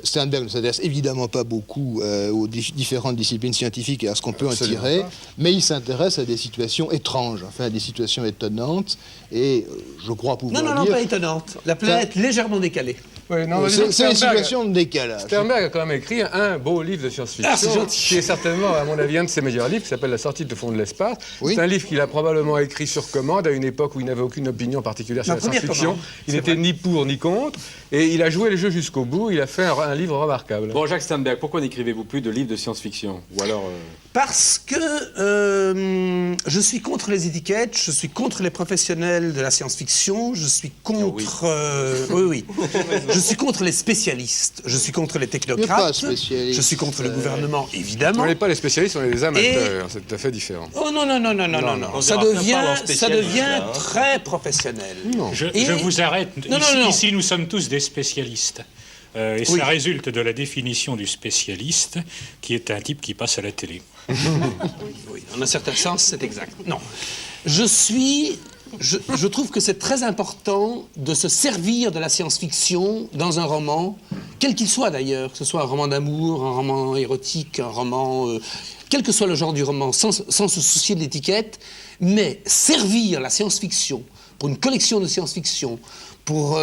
Sternberg ne s'intéresse évidemment pas beaucoup aux différentes disciplines scientifiques et à ce qu'on peut en tirer, mais il s'intéresse à des situations étranges, enfin à des situations étonnantes, et je crois pouvoir non, dire... pas étonnante. La planète légèrement décalée. Oui, c'est une situation de décalage. Sternberg a quand même écrit un beau livre de science-fiction, qui est certainement, à mon avis, un de ses meilleurs livres, qui s'appelle La sortie de fond de l'espace. Oui. C'est un livre qu'il a probablement écrit sur commande, à une époque où il n'avait aucune opinion particulière sur la science-fiction. Il n'était ni pour ni contre, et il a joué le jeu jusqu'au bout. Il a fait un livre remarquable. Bon, Jacques Sternberg, pourquoi n'écrivez-vous plus de livres de science-fiction? Ou alors... Parce que je suis contre les étiquettes, je suis contre les professionnels de la science-fiction, je suis contre... je suis contre les spécialistes, je suis contre les Il n'y a technocrates, pas de spécialiste. je suis contre le gouvernement, évidemment. On n'est pas les spécialistes, on est les amateurs. C'est tout à fait différent. Oh non, ça devient très professionnel. Je vous arrête. Ici, nous sommes tous des spécialistes. Et ça résulte de la définition du spécialiste, qui est un type qui passe à la télé. Oui, en un certain sens, c'est exact. Non. Je trouve que c'est très important de se servir de la science-fiction dans un roman, quel qu'il soit d'ailleurs, que ce soit un roman d'amour, un roman érotique, un roman... quel que soit le genre du roman, sans se soucier de l'étiquette, mais servir la science-fiction pour une collection de science-fiction, pour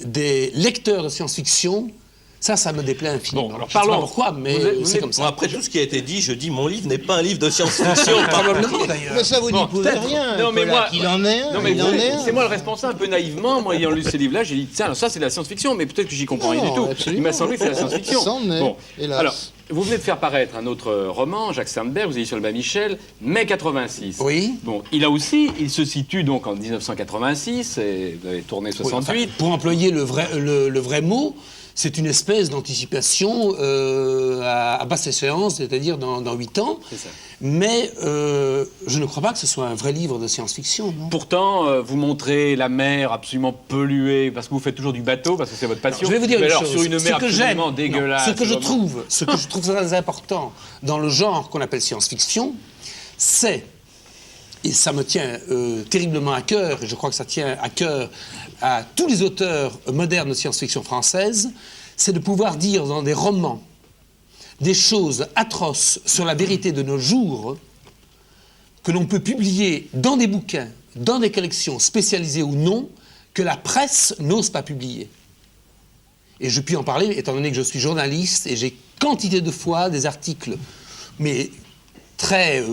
des lecteurs de science-fiction, ça me déplaît infiniment. Bon, alors je ne sais parlons. pas pourquoi, mais c'est comme ça. Bon, après tout ce qui a été dit, je dis mon livre n'est pas un livre de science-fiction. Probablement d'ailleurs. Mais ça vous n'y pouvez peut-être. rien. Non, mais moi- Il en est un. Non, mais il en est un. c'est moi le responsable, un peu naïvement. Moi, ayant lu ce livre-là, j'ai dit, tiens, ça c'est de la science-fiction, mais peut-être que j'y comprends rien du tout. Absolument. Il m'a semblé que c'est la science-fiction. C'en est, hélas. Alors, vous venez de faire paraître un autre roman, Jacques Sternberg, vous avez sur le bas Michel, mai 86. Oui. Bon, il se situe donc en 1986, et vous avez tourné 68. Oui, enfin, pour employer le vrai mot, c'est une espèce d'anticipation à basse échéance, c'est-à-dire dans 8 ans. C'est ça. Mais je ne crois pas que ce soit un vrai livre de science-fiction. Non. Pourtant, vous montrez la mer absolument polluée, parce que vous faites toujours du bateau, parce que c'est votre passion. Je vais vous dire mais une alors, chose. sur une mer Ce que j'aime, absolument dégueulasse. ce que je trouve très important dans le genre qu'on appelle science-fiction, c'est, et ça me tient terriblement à cœur, et je crois que ça tient à cœur à tous les auteurs modernes de science-fiction française, c'est de pouvoir dire dans des romans des choses atroces sur la vérité de nos jours que l'on peut publier dans des bouquins, dans des collections spécialisées ou non, que la presse n'ose pas publier. Et je puis en parler, étant donné que je suis journaliste, et j'ai quantité de fois des articles, mais très...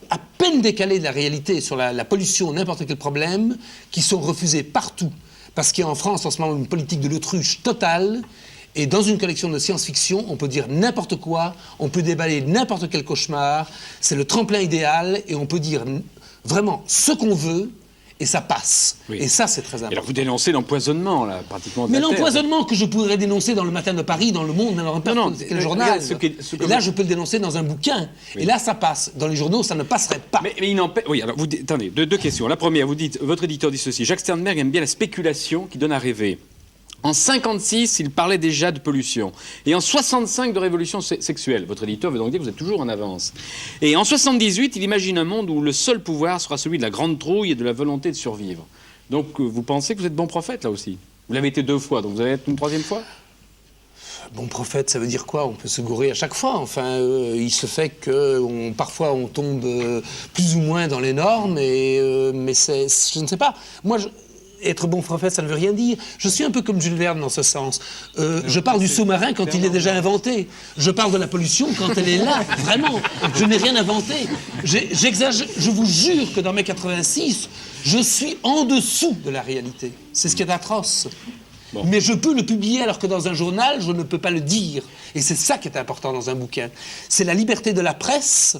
à peine décalés de la réalité sur la pollution, n'importe quel problème, qui sont refusés partout. Parce qu'il y a en France, en ce moment, une politique de l'autruche totale. Et dans une collection de science-fiction, on peut dire n'importe quoi, on peut déballer n'importe quel cauchemar. C'est le tremplin idéal, et on peut dire vraiment ce qu'on veut, et ça passe. Oui. Et ça, c'est très Et important. alors vous dénoncez l'empoisonnement, là, pratiquement. De Mais la Terre. l'empoisonnement que je pourrais dénoncer dans le Matin de Paris, dans Le Monde, dans n'importe quel journal. Et là, je peux le dénoncer dans un bouquin. Oui. Et là, ça passe. Dans les journaux, ça ne passerait pas. Mais il n'empêche. Oui, alors attendez, deux questions. La première, vous dites, votre éditeur dit ceci. Jacques Sternberg aime bien la spéculation qui donne à rêver. En 56, il parlait déjà de pollution. Et en 65, de révolution sexuelle. Votre éditeur veut donc dire que vous êtes toujours en avance. Et en 78, il imagine un monde où le seul pouvoir sera celui de la grande trouille et de la volonté de survivre. Donc vous pensez que vous êtes bon prophète, là aussi? Vous l'avez été 2 fois, donc vous allez être une 3e fois? Bon prophète, ça veut dire quoi? On peut se gourer à chaque fois. Enfin, il se fait que parfois on tombe plus ou moins dans les normes, mais je ne sais pas. Moi, être bon prophète, ça ne veut rien dire. Je suis un peu comme Jules Verne dans ce sens. Je parle du sous-marin quand il est déjà inventé. Je parle de la pollution quand elle est là, vraiment. Je n'ai rien inventé. J'exagère. Je vous jure que dans mes 86, je suis en dessous de la réalité. C'est ce qui est atroce. Bon. Mais je peux le publier alors que dans un journal, je ne peux pas le dire. Et c'est ça qui est important dans un bouquin. C'est la liberté de la presse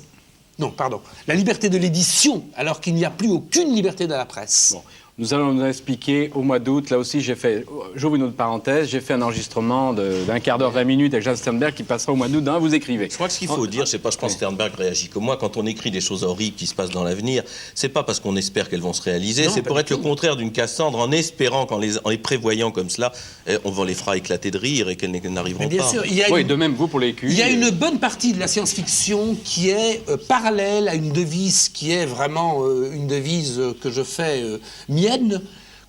Non, pardon. La liberté de l'édition, alors qu'il n'y a plus aucune liberté de la presse. Bon. Nous allons nous expliquer au mois d'août. Là aussi, j'ouvre une autre parenthèse, j'ai fait un enregistrement d'un quart d'heure, 20 minutes avec Jean Sternberg qui passera au mois d'août. Vous écrivez. Je crois que ce qu'il faut dire, c'est pas, je pense que Sternberg réagit comme moi, quand on écrit des choses horribles qui se passent dans l'avenir, c'est pas parce qu'on espère qu'elles vont se réaliser, c'est pour être le contraire d'une Cassandre, en espérant qu'en les prévoyant comme cela, on les fera éclater de rire et qu'elles n'arriveront bien pas. sûr, Oui, de même vous pour les culs. Il y a une bonne partie de la science-fiction qui est parallèle à une devise qui est vraiment une devise que je fais mienne.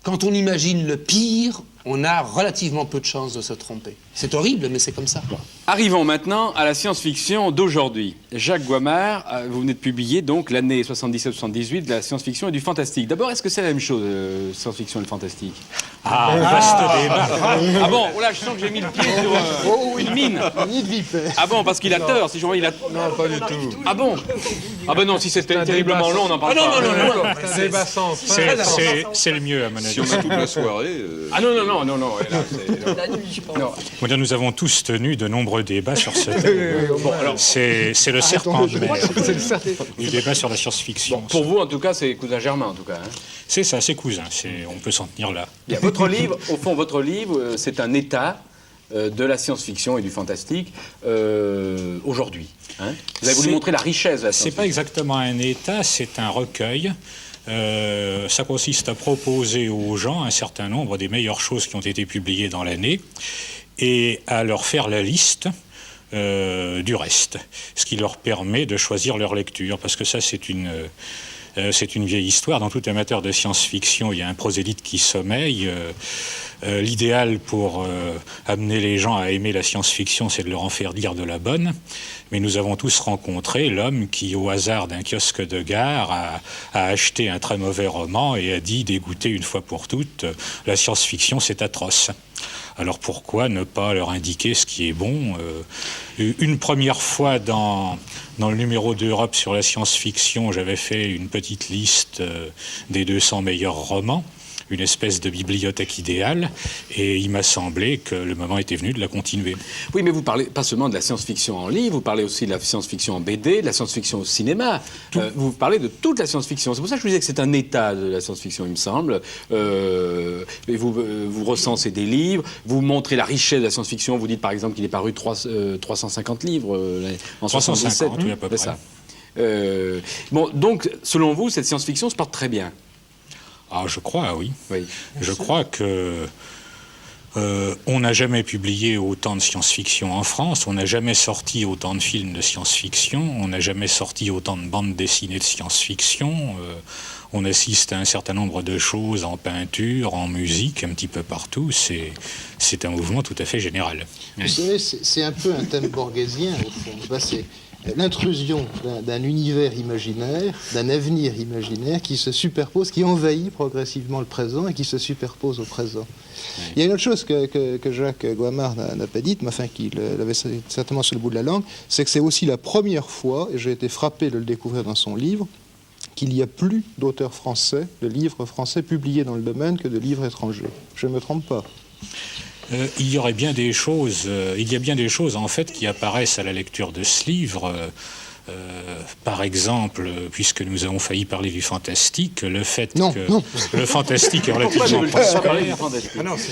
Quand on imagine le pire, on a relativement peu de chances de se tromper. C'est horrible, mais c'est comme ça. Arrivons maintenant à la science-fiction d'aujourd'hui. Jacques Goimard, vous venez de publier donc l'année 77-78 de la science-fiction et du fantastique. D'abord, est-ce que c'est la même chose, science-fiction et le fantastique? Vaste débat. Ah bon, oh là, je sens que j'ai mis le pied sur une mine. Ah bon, parce qu'il a tort, si je vois, il a... Non, pas du tout. Ah bon? Ah ben non, si c'était terriblement long, on n'en parle pas. Non. C'est un débat sans fin. C'est le mieux, à mon avis. Si on met toute la soirée... Ah non. Et là, La nuit, je pense. non. Moi, nous avons tous tenu de nombreux débats sur ce thème. Bon, alors, c'est le serpent de mer du débat sur la science-fiction. Bon, pour vous, en tout cas, c'est cousin Germain, en tout cas. Hein. C'est ça, c'est cousin. On peut s'en tenir là. Bien, votre livre, au fond, c'est un état de la science-fiction et du fantastique aujourd'hui. Hein. Vous avez voulu montrer la richesse de la science-fiction. C'est pas exactement un état, c'est un recueil. Ça consiste à proposer aux gens un certain nombre des meilleures choses qui ont été publiées dans l'année et à leur faire la liste du reste, ce qui leur permet de choisir leur lecture, parce que ça c'est une vieille histoire. Dans tout amateur de science-fiction, il y a un prosélyte qui sommeille. L'idéal pour amener les gens à aimer la science-fiction, c'est de leur en faire lire de la bonne. Mais nous avons tous rencontré l'homme qui, au hasard d'un kiosque de gare, a acheté un très mauvais roman et a dit, dégoûté une fois pour toutes, la science-fiction, c'est atroce. Alors pourquoi ne pas leur indiquer ce qui est bon? Une première fois dans le numéro d'Europe sur la science-fiction, j'avais fait une petite liste des 200 meilleurs romans, une espèce de bibliothèque idéale, et il m'a semblé que le moment était venu de la continuer. Oui, mais vous parlez pas seulement de la science-fiction en livre, vous parlez aussi de la science-fiction en BD, de la science-fiction au cinéma. Vous parlez de toute la science-fiction. C'est pour ça que je vous disais que c'est un état de la science-fiction, il me semble. Et vous recensez des livres, vous montrez la richesse de la science-fiction. Vous dites par exemple qu'il est paru 350 livres en 77. Oui, à peu près. C'est ça. Bon, donc, selon vous, cette science-fiction se porte très bien. Ah, je crois, oui. Oui. Je crois que on n'a jamais publié autant de science-fiction en France, on n'a jamais sorti autant de films de science-fiction, on n'a jamais sorti autant de bandes dessinées de science-fiction. On assiste à un certain nombre de choses en peinture, en musique, un petit peu partout. C'est un mouvement tout à fait général. Vous savez, c'est un peu un thème borghésien, au fond. C'est l'intrusion d'un univers imaginaire, d'un avenir imaginaire qui se superpose, qui envahit progressivement le présent et qui se superpose au présent. Oui. Il y a une autre chose que Jacques Goimard n'a pas dite, mais enfin qu'il avait certainement sur le bout de la langue, c'est que c'est aussi la première fois, et j'ai été frappé de le découvrir dans son livre, qu'il y a plus d'auteurs français, de livres français publiés dans le domaine que de livres étrangers. Je ne me trompe pas. Il y a bien des choses en fait qui apparaissent à la lecture de ce livre. Par exemple, puisque nous avons failli parler du fantastique, le fait que le fantastique est relativement prospère.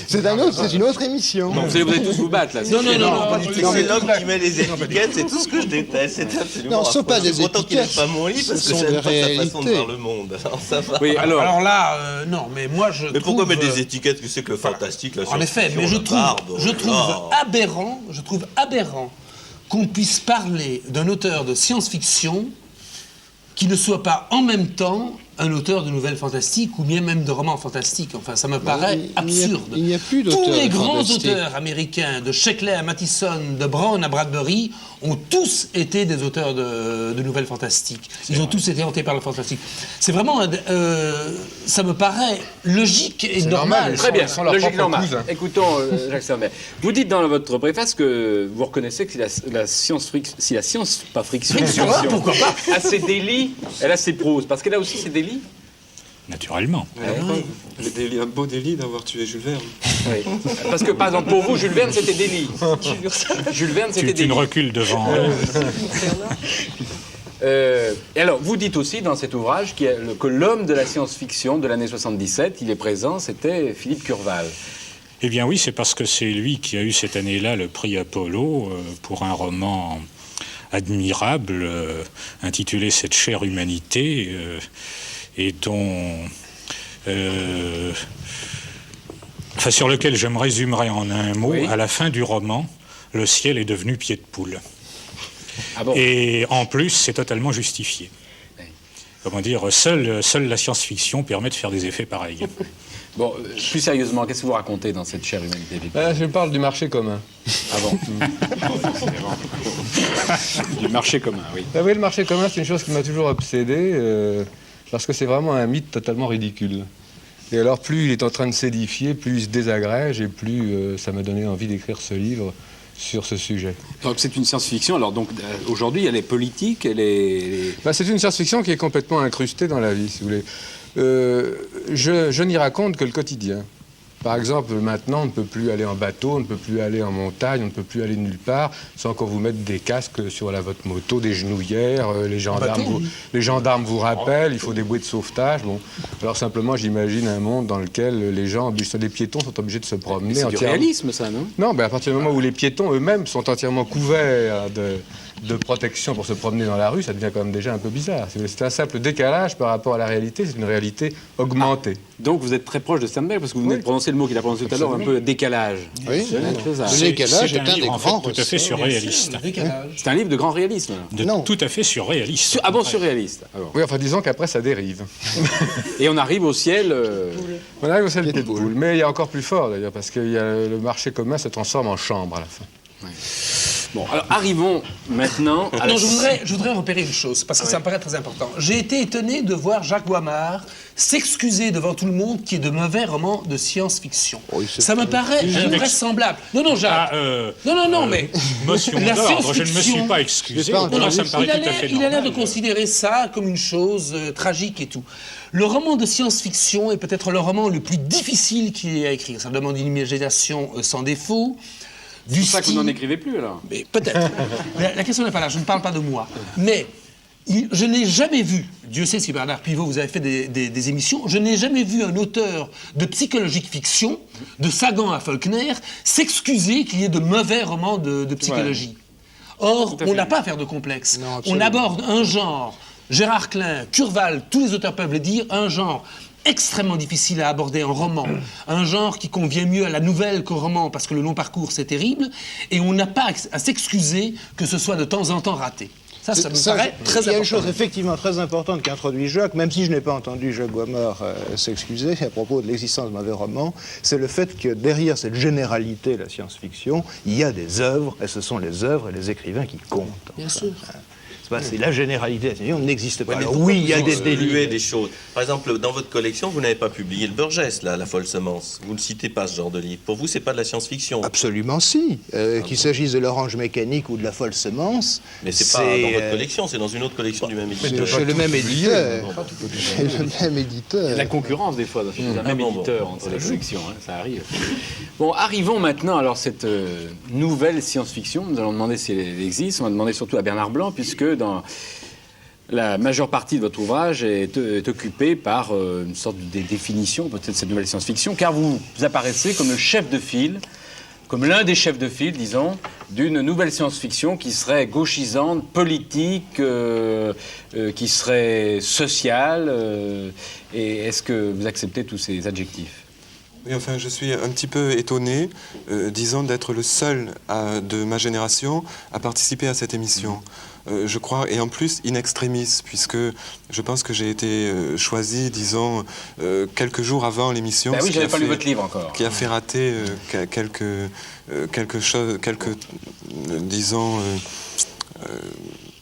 C'est une autre émission. Non, vous allez tous vous battre là. Non, pas du tout. C'est l'homme qui met les étiquettes, c'est tout ce que je déteste. C'est absolument. Non, ce ne sont pas des étiquettes. Qu'il n'aime pas mon livre, parce que j'aime pas sa façon de voir le monde. Alors ça va. Oui, alors là, non, mais moi je. Mais pourquoi mettre des étiquettes que c'est que le fantastique, la science-fiction? En effet, mais je trouve aberrant qu'on puisse parler d'un auteur de science-fiction qui ne soit pas en même temps un auteur de nouvelles fantastiques ou bien même de romans fantastiques. Enfin, ça me paraît absurde. Il n'y a plus d'auteurs. Tous les grands auteurs américains, de Sheckley à Mattison, de Brown à Bradbury, ont tous été des auteurs de nouvelles fantastiques. Ils ont tous été hantés par le fantastique. C'est vraiment... ça me paraît logique et normal. Très bien, logique normale. Écoutons Jacques Sternberg. Vous dites dans votre préface que vous reconnaissez que si la science, pas friction, pourquoi pas, a ses délits, elle a ses proses. Parce qu'elle a aussi ses délits. Naturellement. Un beau délit d'avoir tué Jules Verne. Oui. Parce que, par exemple, pour vous, Jules Verne, c'était délit. Jules Verne, c'était délit. Tu ne recules devant. Et alors, vous dites aussi dans cet ouvrage que l'homme de la science-fiction de l'année 77, il est présent, c'était Philippe Curval. Eh bien oui, c'est parce que c'est lui qui a eu cette année-là le prix Apollo pour un roman admirable intitulé « Cette chère humanité » et dont... sur lequel je me résumerai en un mot. Oui. À la fin du roman, le ciel est devenu pied de poule. Ah bon? Et en plus, c'est totalement justifié. Oui. Comment dire, seule la science-fiction permet de faire des effets pareils. Bon, plus sérieusement, qu'est-ce que vous racontez dans cette chère humanité? Je parle du marché commun. Ah bon? Du marché commun, oui. Ah oui, le marché commun, c'est une chose qui m'a toujours obsédé, parce que c'est vraiment un mythe totalement ridicule. Et alors, plus il est en train de s'édifier, plus il se désagrège, et plus ça m'a donné envie d'écrire ce livre sur ce sujet. Donc c'est une science-fiction, alors donc aujourd'hui elle est politique, elle est... C'est une science-fiction qui est complètement incrustée dans la vie, si vous voulez. Je n'y raconte que le quotidien. Par exemple, maintenant, on ne peut plus aller en bateau, on ne peut plus aller en montagne, on ne peut plus aller nulle part sans qu'on vous mette des casques sur votre moto, des genouillères, les gendarmes vous rappellent, il faut des bouées de sauvetage. Bon. Alors simplement, j'imagine un monde dans lequel les piétons sont obligés de se promener. C'est du réalisme, ça, non? Non, à partir du moment où les piétons eux-mêmes sont entièrement couverts de protection pour se promener dans la rue, ça devient quand même déjà un peu bizarre. C'est un simple décalage par rapport à la réalité, c'est une réalité augmentée. Donc vous êtes très proche de Sternberg, parce que vous venez de prononcer le mot qu'il a prononcé tout à l'heure, un peu décalage. Oui, le décalage est un des grands tout à fait surréaliste. C'est un livre de grand réalisme. Tout à fait surréaliste. Ah bon, surréaliste. Alors. Oui, enfin disons qu'après ça dérive. Et on arrive au ciel... On arrive au ciel pied de poule. Mais il y a encore plus fort d'ailleurs, parce que le marché commun se transforme en chambre à la fin. Ouais. Bon, alors arrivons maintenant à Non, je voudrais repérer une chose, parce que ça me paraît très important. J'ai été étonné de voir Jacques Boimard s'excuser devant tout le monde qui est de mauvais romans de science-fiction. Oui, ça me paraît invraisemblable. Non, Jacques. Non, mais... Motion d'ordre, je ne me suis pas excusé. Ça me paraît tout à fait normal. Il a l'air de considérer ça comme une chose tragique et tout. Le roman de science-fiction est peut-être le roman le plus difficile qu'il y ait à écrire. Ça demande une imagination sans défaut. C'est pour ça que vous n'en écrivez plus, alors. Mais peut-être. La question n'est pas là, je ne parle pas de moi. Mais je n'ai jamais vu, Dieu sait si Bernard Pivot, vous avez fait des émissions, je n'ai jamais vu un auteur de psychologique fiction, de Sagan à Faulkner, s'excuser qu'il y ait de mauvais romans de psychologie. Ouais. Or, on n'a pas à faire de complexe. Non, on aborde un genre, Gérard Klein, Curval, tous les auteurs peuvent le dire, un genre extrêmement difficile à aborder en roman, un genre qui convient mieux à la nouvelle qu'au roman parce que le long parcours c'est terrible, et on n'a pas à s'excuser que ce soit de temps en temps raté. Ça me paraît très important. Il y a une chose effectivement très importante qu'introduit Jacques, même si je n'ai pas entendu Jacques Boimard s'excuser à propos de l'existence de mauvais romans, c'est le fait que derrière cette généralité de la science-fiction, il y a des œuvres, et ce sont les œuvres et les écrivains qui comptent. Bien sûr. C'est la généralité de la science-fiction n'existe pas. Ouais, alors oui, il y a des délits. Des choses. Par exemple, dans votre collection, vous n'avez pas publié le Burgess, La folle semence. Vous ne citez pas ce genre de livre. Pour vous, c'est pas de la science-fiction. Absolument si. Qu'il s'agisse de l'orange mécanique ou de La folle semence. Mais c'est pas dans votre collection, c'est dans une autre collection du même éditeur. Chez le même éditeur. Chez le même éditeur. Il y a de la concurrence des fois dans le même éditeur entre les collections, ça arrive. Bon, arrivons maintenant alors cette nouvelle science-fiction. Nous allons demander si elle existe. On va demander surtout à Bernard Blanc, puisque la majeure partie de votre ouvrage est occupée par une sorte de définition peut-être de cette nouvelle science-fiction, car vous apparaissez comme le chef de file, comme l'un des chefs de file, disons, d'une nouvelle science-fiction qui serait gauchisante, politique, qui serait sociale. Et est-ce que vous acceptez tous ces adjectifs ? Oui, enfin, je suis un petit peu étonné, disons, d'être le seul de ma génération à participer à cette émission. Je crois, et en plus in extremis, puisque je pense que j'ai été choisi, disons, quelques jours avant l'émission. Ben oui, j'avais pas lu votre livre encore. Qui a fait rater disons,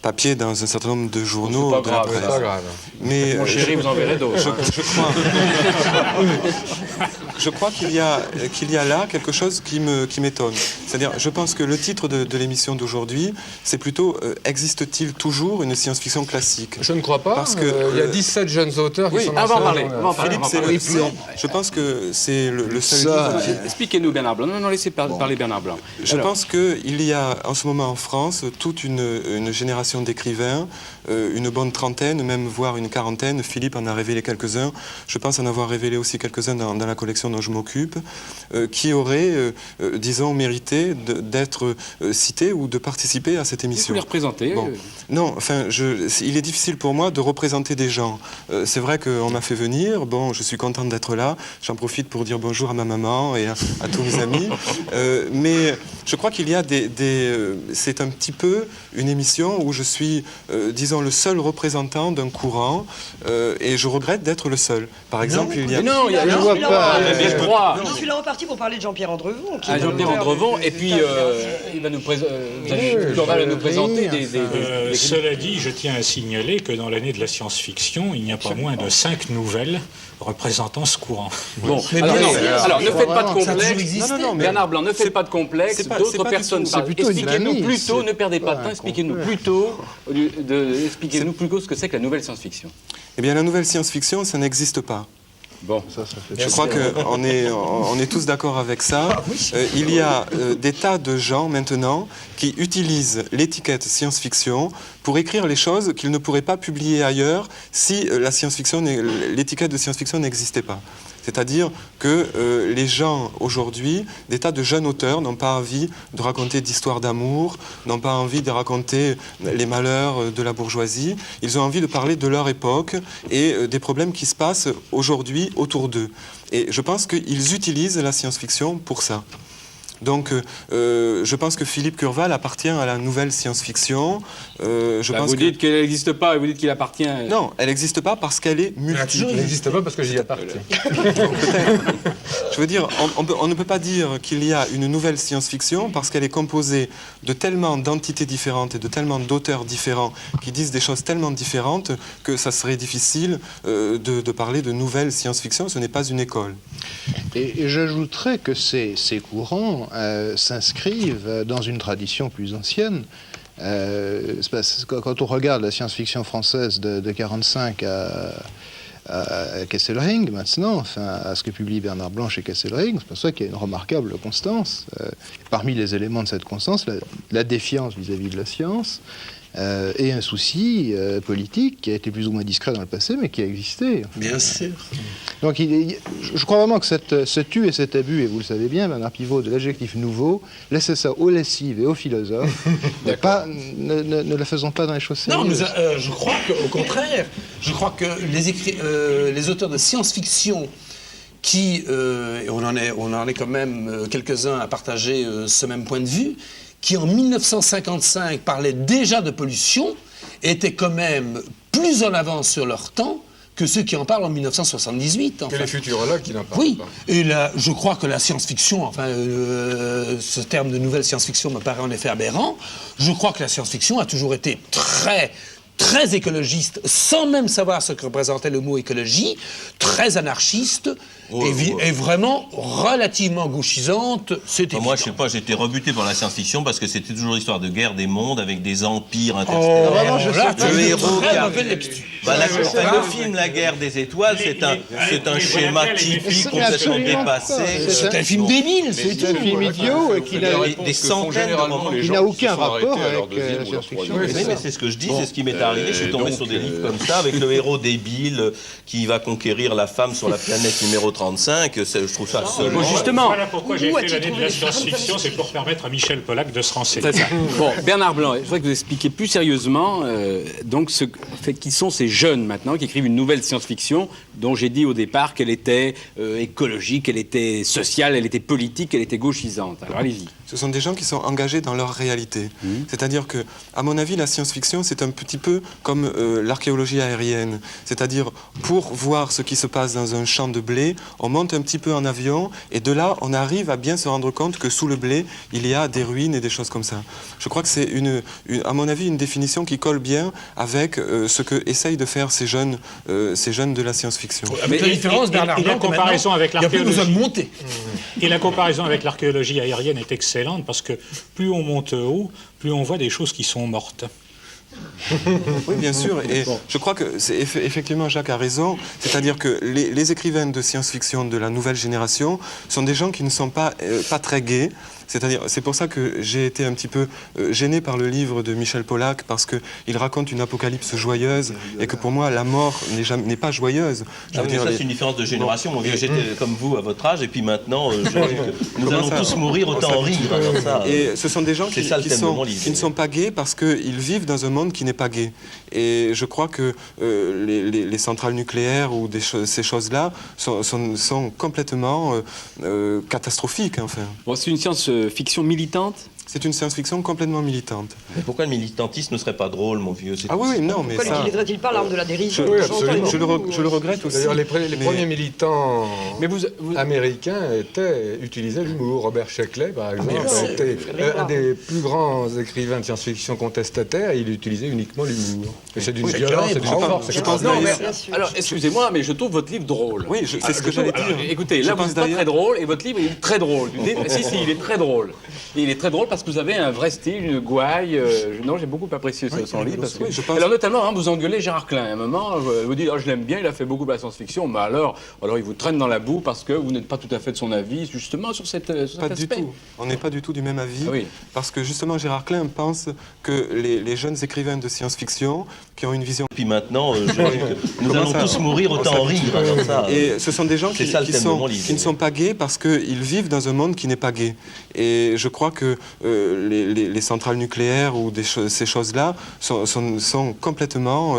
papiers dans un certain nombre de journaux de la presse. C'est pas grave. Mais mon chéri, vous en verrez d'autres. Je crois. je crois qu'il y a là quelque chose qui m'étonne. C'est-à-dire, je pense que le titre de l'émission d'aujourd'hui, c'est plutôt existe-t-il toujours une science-fiction classique? Je ne crois pas. Parce que il y a 17 jeunes auteurs qui sont dans on va en parler. Philippe, je pense que c'est le seul livre. Expliquez-nous, Bernard Blanc. Non, laissez parler Bernard Blanc. Je pense qu'il y a en ce moment en France toute une génération d'écrivains, une bonne trentaine, même voire une quarantaine. Philippe en a révélé quelques-uns. Je pense en avoir révélé aussi quelques-uns dans la collection dont je m'occupe, qui auraient, disons, mérité d'être cités ou de participer à cette émission. Vous les représentez Non, enfin, il est difficile pour moi de représenter des gens. C'est vrai qu'on m'a fait venir. Bon, je suis contente d'être là. J'en profite pour dire bonjour à ma maman et à tous mes amis. Mais je crois qu'il y a c'est un petit peu une émission où je suis, disons, le seul représentant d'un courant et je regrette d'être le seul. Par exemple, il y a... Non, je vois pas. Je suis là reparti pour parler de Jean-Pierre Andrevon. Jean-Pierre Andrevon, et puis il va nous présenter des... Cela dit, je tiens à signaler que dans l'année de la science-fiction, il n'y a pas moins de 5 nouvelles représentant ce courant. Bon, alors ne faites pas de complexe. Bernard Blanc, ne faites pas de complexe. D'autres personnes parlent. Expliquez-nous plutôt, ne perdez pas de temps, expliquez-nous plutôt ce que c'est que la nouvelle science-fiction. Eh bien, la nouvelle science-fiction, ça n'existe pas. Bon, je crois qu'on est tous d'accord avec ça. Il y a des tas de gens maintenant qui utilisent l'étiquette science-fiction pour écrire les choses qu'ils ne pourraient pas publier ailleurs si l'étiquette de science-fiction n'existait pas. C'est-à-dire que les gens aujourd'hui, des tas de jeunes auteurs n'ont pas envie de raconter d'histoires d'amour, n'ont pas envie de raconter les malheurs de la bourgeoisie. Ils ont envie de parler de leur époque et des problèmes qui se passent aujourd'hui autour d'eux. Et je pense qu'ils utilisent la science-fiction pour ça. Donc, je pense que Philippe Curval appartient à la nouvelle science-fiction. Vous dites qu'elle n'existe pas et vous dites qu'il appartient... Non, elle n'existe pas parce qu'elle est multiple. Elle n'existe pas parce que j'y appartiens. Je veux dire, on ne peut pas dire qu'il y a une nouvelle science-fiction parce qu'elle est composée de tellement d'entités différentes et de tellement d'auteurs différents qui disent des choses tellement différentes que ça serait difficile de parler de nouvelle science-fiction. Ce n'est pas une école. Et j'ajouterais que ces courants s'inscrivent dans une tradition plus ancienne. Quand on regarde la science-fiction française de 1945 à Kesselring maintenant, enfin à ce que publie Bernard Blanc chez Kesselring, c'est pour ça qu'il y a une remarquable constance. Parmi les éléments de cette constance, la défiance vis-à-vis de la science, et un souci politique qui a été plus ou moins discret dans le passé, mais qui a existé. Bien sûr. Donc je crois vraiment que ce tu et cet abus, et vous le savez bien, Bernard Pivot, de l'adjectif nouveau, laissez ça aux lessives et aux philosophes, ne la faisons pas dans les choses sérieuses. Non, je crois qu'au contraire, je crois que les auteurs de science-fiction qui, et on en est quand même quelques-uns à partager ce même point de vue, qui en 1955 parlaient déjà de pollution, étaient quand même plus en avance sur leur temps que ceux qui en parlent en 1978. Que les futurologues qui n'en parlent pas. Et là, je crois que la science-fiction, enfin, ce terme de nouvelle science-fiction me paraît en effet aberrant. Je crois que la science-fiction a toujours été très écologiste, sans même savoir ce que représentait le mot écologie, très anarchiste, et vraiment relativement gauchisante, c'est évident. Moi, je sais pas, j'étais rebuté par la science-fiction parce que c'était toujours l'histoire de guerre des mondes avec des empires interstellaires. Le héros le film La guerre des étoiles, c'est un schéma typique complètement dépassé. C'est un film débile, c'est un film idiot et qui des centaines de moments. Il n'a aucun rapport avec la science-fiction. Mais c'est ce que je dis, c'est ce qui m'est arrivé. Je suis tombé sur des livres comme ça, avec le héros débile qui va conquérir la femme sur la planète numéro 35. Je trouve ça absolument... Justement. Voilà pourquoi j'ai fait l'année de la science-fiction, c'est pour permettre à Michel Pollack de se renseigner. Bon, Bernard Blanc, je voudrais que vous expliquiez plus sérieusement qui sont ces jeunes maintenant qui écrivent une nouvelle science-fiction dont j'ai dit au départ qu'elle était écologique, qu'elle était sociale, elle était politique, qu'elle était gauchisante. Alors allez-y. ce sont des gens qui sont engagés dans leur réalité. C'est-à-dire que, à mon avis, la science-fiction, c'est un petit peu comme l'archéologie aérienne. C'est-à-dire, pour voir ce qui se passe dans un champ de blé, on monte un petit peu en avion, et de là, on arrive à bien se rendre compte que sous le blé, il y a des ruines et des choses comme ça. Je crois que c'est, à mon avis, une définition qui colle bien avec ce que essayent de faire ces jeunes de la science-fiction. Avec la différence, Bernard et la Blanc, comparaison avec il n'y a plus besoin de l'archéologie. monter. Et la comparaison avec l'archéologie aérienne est excellente parce que plus on monte haut, plus on voit des choses qui sont mortes. Oui, bien sûr. Et je crois que effectivement, Jacques a raison. C'est-à-dire que les écrivains de science-fiction de la nouvelle génération sont des gens qui ne sont pas très gais. C'est pour ça que j'ai été un petit peu gêné par le livre de Michel Pollack, parce qu'il raconte une apocalypse joyeuse, et que pour moi, la mort n'est pas joyeuse. Ça, c'est une différence de génération. Moi, j'étais comme vous à votre âge, et puis maintenant, nous allons tous mourir, autant en rire. Comme ça. Et ce sont des gens qui ne sont pas gays parce qu'ils vivent dans un monde qui n'est pas gay. Et je crois que les centrales nucléaires ou ces choses-là sont complètement catastrophiques. Enfin. Bon, c'est une science-fiction militante. C'est une science-fiction complètement militante. Mais pourquoi le militantisme ne serait pas drôle, mon vieux? Ah oui, non, mais pourquoi ça... n'utiliserait-il pas l'arme de la dérision? Oui, absolument. Je le regrette aussi. D'ailleurs, les premiers militants Mais vous... américains utilisaient l'humour. Robert Sheckley, par exemple, était un des plus grands écrivains de science-fiction contestataires, et il utilisait uniquement l'humour. Et c'est d'une violence et d'une force. Alors, excusez-moi, mais je trouve votre livre drôle. Oui, c'est ce que j'allais dire. Écoutez, là, vous n'êtes pas très drôle, et votre livre est très drôle. Si, il est très drôle. Et il est très drôle parce que vous avez un vrai style, une gouaille. Non, j'ai beaucoup apprécié son livre. Parce que... Alors, notamment, vous engueulez Gérard Klein. À un moment, vous dites, je l'aime bien, il a fait beaucoup de la science-fiction, mais alors il vous traîne dans la boue parce que vous n'êtes pas tout à fait de son avis, justement, sur cet aspect. Pas du tout. On n'est pas du tout du même avis. Ah oui. Parce que, justement, Gérard Klein pense que les jeunes écrivains de science-fiction qui ont une vision... Puis maintenant, nous allons tous mourir, autant en rire. Comme ça. Et ce sont des gens qui ne sont pas gays parce qu'ils vivent dans un monde qui n'est pas gay. Et je crois que les centrales nucléaires ou ces choses-là sont complètement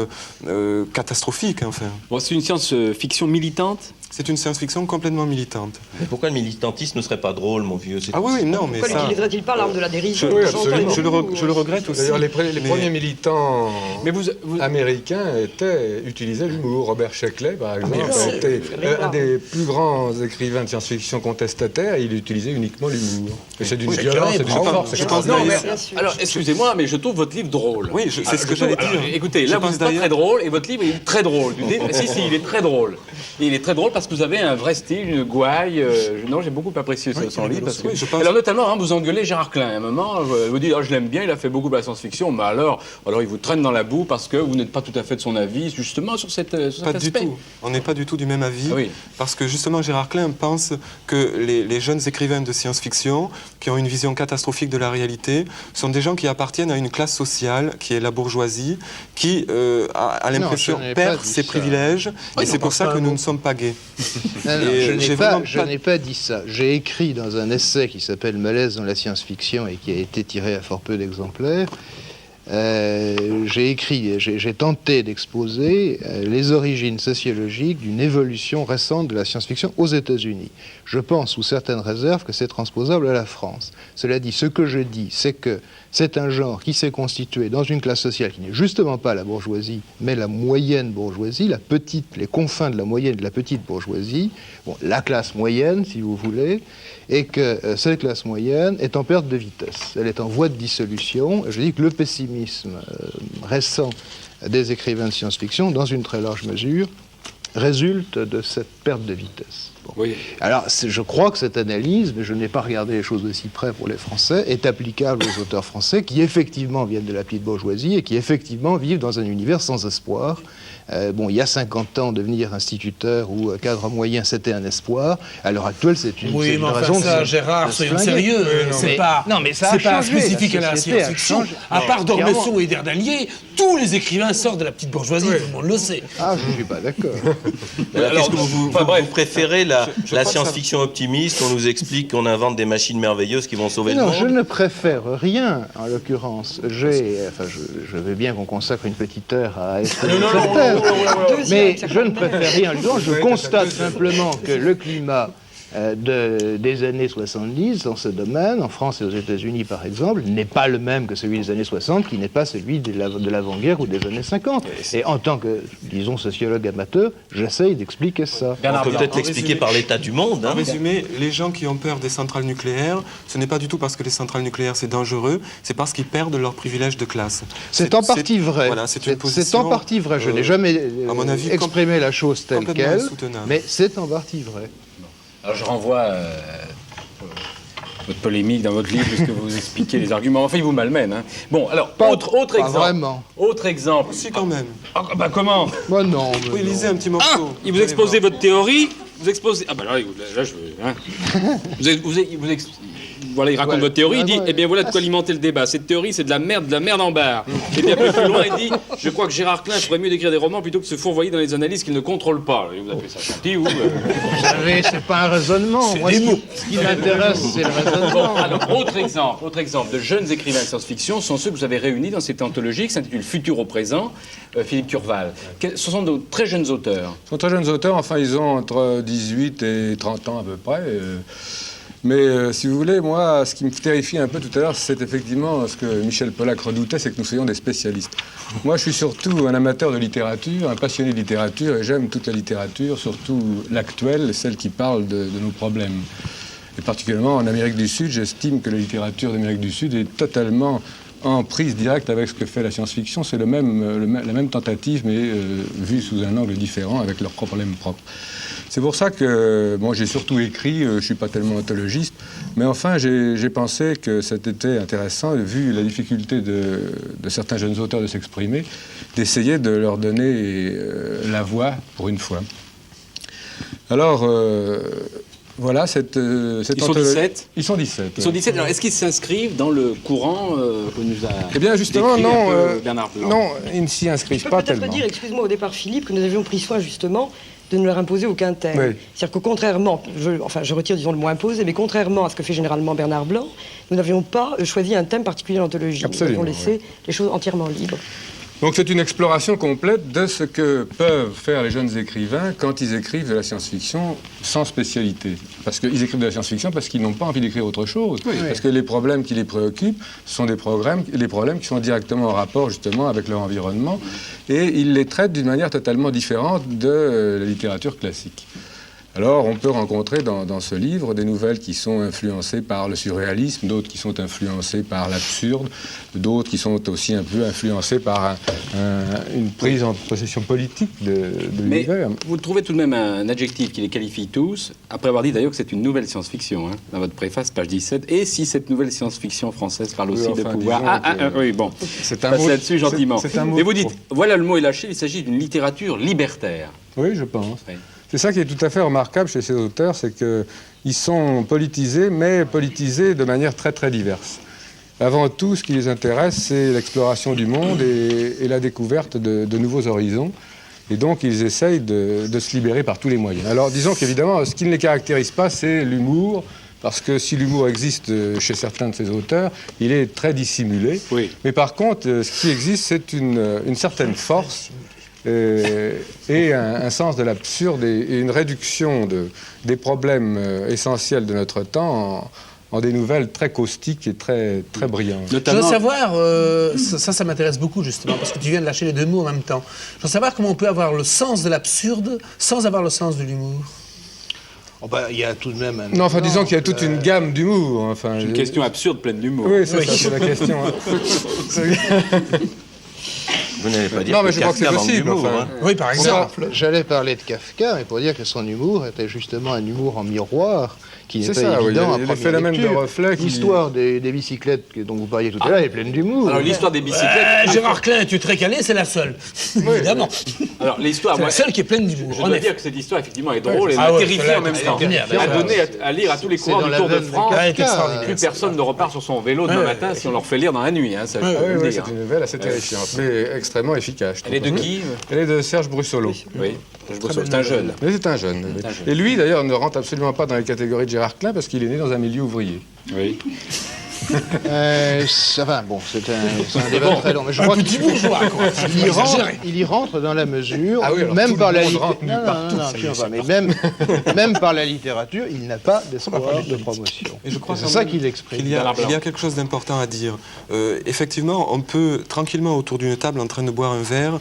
catastrophiques. Enfin. Bon, c'est une science-fiction militante. C'est une science-fiction complètement militante. Mais pourquoi le militantisme ne serait pas drôle, mon vieux? Ah oui, non, mais pourquoi n'utiliserait-il pas l'arme de la dérision? Je le regrette aussi. D'ailleurs, les premiers militants américains utilisaient l'humour. Robert Sheckley, par exemple, était un des plus grands écrivains de science-fiction contestataires, et il utilisait uniquement l'humour. Et c'est d'une violence et d'une force. Alors, excusez-moi, mais je trouve votre livre drôle. Oui, c'est ce que j'allais dire. Écoutez, là, vous n'êtes pas très drôle, et votre livre est très drôle. Si, il est très drôle. Et il est très drôle parce que vous avez un vrai style, une gouaille. Non, j'ai beaucoup apprécié son livre. Parce que... Alors, notamment, vous engueulez Gérard Klein. À un moment, vous dites, je l'aime bien, il a fait beaucoup de la science-fiction, mais alors il vous traîne dans la boue parce que vous n'êtes pas tout à fait de son avis, justement, sur cet aspect. Du tout. On n'est pas du tout du même avis. Ah oui. Parce que, justement, Gérard Klein pense que les jeunes écrivains de science-fiction qui ont une vision catastrophique de la réalité sont des gens qui appartiennent à une classe sociale qui est la bourgeoisie, qui a l'impression perd ses privilèges, et c'est pour ça que nous ne sommes pas gays. Non, je n'ai pas dit ça. J'ai écrit dans un essai qui s'appelle Malaise dans la science-fiction et qui a été tiré à fort peu d'exemplaires. J'ai tenté d'exposer les origines sociologiques d'une évolution récente de la science-fiction aux États-Unis. Je pense, sous certaines réserves, que c'est transposable à la France. Cela dit, ce que je dis, c'est que c'est un genre qui s'est constitué dans une classe sociale qui n'est justement pas la bourgeoisie, mais la moyenne bourgeoisie, les confins de la moyenne et de la petite bourgeoisie, la classe moyenne, si vous voulez, et que cette classe moyenne est en perte de vitesse. Elle est en voie de dissolution. Je dis que le pessimisme récent des écrivains de science-fiction, dans une très large mesure, résulte de cette perte de vitesse. Oui. Alors, je crois que cette analyse, mais je n'ai pas regardé les choses de si près pour les Français, est applicable aux auteurs français qui effectivement viennent de la petite bourgeoisie et qui effectivement vivent dans un univers sans espoir. Il y a 50 ans, devenir instituteur ou cadre moyen, c'était un espoir. À l'heure actuelle, c'est une raison. Oui, mais ça, Gérard, soyons sérieux. C'est pas spécifique à la science-fiction. À part d'Ormesson et d'Erdalier, tous les écrivains sortent de la petite bourgeoisie, tout le monde le sait. Ah, je ne suis pas d'accord. Qu'est-ce que vous préférez la science-fiction optimiste? On nous explique qu'on invente des machines merveilleuses qui vont sauver le monde. Non, je ne préfère rien, en l'occurrence. Je veux bien qu'on consacre une petite heure à être mais je ne préfère rien. Je constate simplement que le climat des années 70 dans ce domaine, en France et aux États-Unis par exemple, n'est pas le même que celui des années 60, qui n'est pas celui de l'avant-guerre ou des années 50. Et en tant que, disons, sociologue amateur, j'essaye d'expliquer ça. On peut peut-être l'expliquer par l'état du monde. En résumé, les gens qui ont peur des centrales nucléaires, ce n'est pas du tout parce que les centrales nucléaires c'est dangereux, c'est parce qu'ils perdent leur privilège de classe. C'est en partie vrai. Voilà, c'est en partie vrai. Je n'ai jamais à mon avis, exprimé la chose telle quelle, insoutenable. mais c'est en partie vrai. Alors je renvoie votre polémique dans votre livre, puisque vous expliquez les arguments. Enfin, il vous malmène. Hein. Bon, alors, autre exemple. Vraiment. Autre exemple. Si, quand même. Ah, bah comment? Moi, non. Oui, lisez un petit morceau. Il vous exposez votre théorie. Vous exposez. Ah, bah là je veux. Hein. Voilà, il raconte votre théorie, il dit, eh bien voilà de quoi alimenter le débat. Cette théorie, c'est de la merde en barre. Et puis un peu plus loin, il dit, je crois que Gérard Klein ferait mieux d'écrire des romans plutôt que de se fourvoyer dans les analyses qu'il ne contrôle pas. Vous appelez ça gentil ou... Vous savez, c'est pas un raisonnement. Moi, ce qui m'intéresse, c'est le raisonnement. Bon, alors, autre exemple de jeunes écrivains de science-fiction sont ceux que vous avez réunis dans cette anthologie qui s'intitule Futur au présent, Philippe Curval. Ce sont de très jeunes auteurs. Ce sont très jeunes auteurs, enfin ils ont entre 18 et 30 ans à peu près. Mais si vous voulez, moi, ce qui me terrifie un peu tout à l'heure, c'est effectivement ce que Michel Pollack redoutait, c'est que nous soyons des spécialistes. Moi, je suis surtout un amateur de littérature, un passionné de littérature, et j'aime toute la littérature, surtout l'actuelle, celle qui parle de nos problèmes. Et particulièrement en Amérique du Sud, j'estime que la littérature d'Amérique du Sud est totalement en prise directe avec ce que fait la science-fiction. C'est la même tentative, mais vue sous un angle différent, avec leurs problèmes propres. C'est pour ça que, bon, j'ai surtout écrit, je ne suis pas tellement anthologiste, mais enfin, j'ai pensé que c'était intéressant, vu la difficulté de certains jeunes auteurs de s'exprimer, d'essayer de leur donner la voix pour une fois. Alors, voilà, cette Ils sont 17 Ils sont 17. Ils sont 17. Alors, est-ce qu'ils s'inscrivent dans le courant que nous a Eh bien, justement, décrit non, un peu Bernard Blanc? non, ils ne s'y inscrivent pas tellement. Je peux peut-être dire, excuse-moi, au départ, Philippe, que nous avions pris soin, justement, de ne leur imposer aucun thème. Oui. C'est-à-dire que contrairement, je retire, disons, le mot imposé, mais contrairement à ce que fait généralement Bernard Blanc, nous n'avions pas choisi un thème particulier dans l'anthologie. Absolument, Nous avions laissé les choses entièrement libres. Donc c'est une exploration complète de ce que peuvent faire les jeunes écrivains quand ils écrivent de la science-fiction sans spécialité. Parce qu'ils écrivent de la science-fiction parce qu'ils n'ont pas envie d'écrire autre chose. Oui, parce que les problèmes qui les préoccupent sont les problèmes qui sont directement en rapport justement avec leur environnement. Et ils les traitent d'une manière totalement différente de la littérature classique. Alors, on peut rencontrer dans ce livre des nouvelles qui sont influencées par le surréalisme, d'autres qui sont influencées par l'absurde, d'autres qui sont aussi un peu influencées par une prise en possession politique de l'univers. Vous trouvez tout de même un adjectif qui les qualifie tous, après avoir dit d'ailleurs que c'est une nouvelle science-fiction, hein, dans votre préface, page 17, et si cette nouvelle science-fiction française parle aussi de pouvoir... oui, bon, c'est un passe mot là-dessus gentiment. C'est un mot. Mais vous dites, voilà, le mot est lâché, il s'agit d'une littérature libertaire. Oui, je pense. Oui. C'est ça qui est tout à fait remarquable chez ces auteurs, c'est qu'ils sont politisés, mais politisés de manière très très diverse. Avant tout, ce qui les intéresse, c'est l'exploration du monde et la découverte de nouveaux horizons. Et donc, ils essayent de se libérer par tous les moyens. Alors, disons qu'évidemment, ce qui ne les caractérise pas, c'est l'humour, parce que si l'humour existe chez certains de ces auteurs, il est très dissimulé. Oui. Mais par contre, ce qui existe, c'est une certaine force et un sens de l'absurde et une réduction des problèmes essentiels de notre temps en des nouvelles très caustiques et très, très brillantes. Je veux savoir, ça m'intéresse beaucoup justement, parce que tu viens de lâcher les deux mots en même temps. Je veux savoir comment on peut avoir le sens de l'absurde sans avoir le sens de l'humour. Oh bah, il y a tout de même un... Non, enfin, disons qu'il y a toute une gamme d'humour. Enfin, une question absurde pleine d'humour. Oui, ça, c'est la question. Vous n'allez pas dire non, mais je crois que c'est possible. Enfin. Hein. Oui, par exemple. J'allais parler de Kafka, mais pour dire que son humour était justement un humour en miroir, qui n'est pas évident à première phénomène de reflet. L'histoire des bicyclettes dont vous parliez tout à l'heure est pleine d'humour. Alors l'histoire des bicyclettes... Gérard Klein, tu es très calé, c'est la seule. Évidemment. Alors l'histoire... C'est la seule qui est pleine d'humour. Je dois dire que cette histoire, effectivement, est drôle et m'a terrifié en même temps. À donner à lire à tous les coureurs du Tour de France. Plus personne ne repart sur son vélo demain matin si on leur fait lire dans la nuit. Oui, c'est une nouvelle assez terrifiante, mais extrêmement efficace. Elle est de qui? Elle est de Serge Brussolo. Oui, c'est un jeune. Mais c'est un jeune. Et lui, d'ailleurs, ne rentre absolument pas dans les catégories de Gérard Klein parce qu'il est né dans un milieu ouvrier. Oui. Enfin, bon, c'est un débat très long. Mais je crois petit bourgeois, quoi. il y rentre dans la mesure, Ah oui, alors même tout par le la monde rentre nulle part, tout, non, ça y est, absolument c'est pas, mais même par la littérature, il n'a pas d'espoir de promotion. Et je crois C'est quand ça même qu'il exprime. Il y a quelque chose d'important à dire. Effectivement, on peut tranquillement autour d'une table en train de boire un verre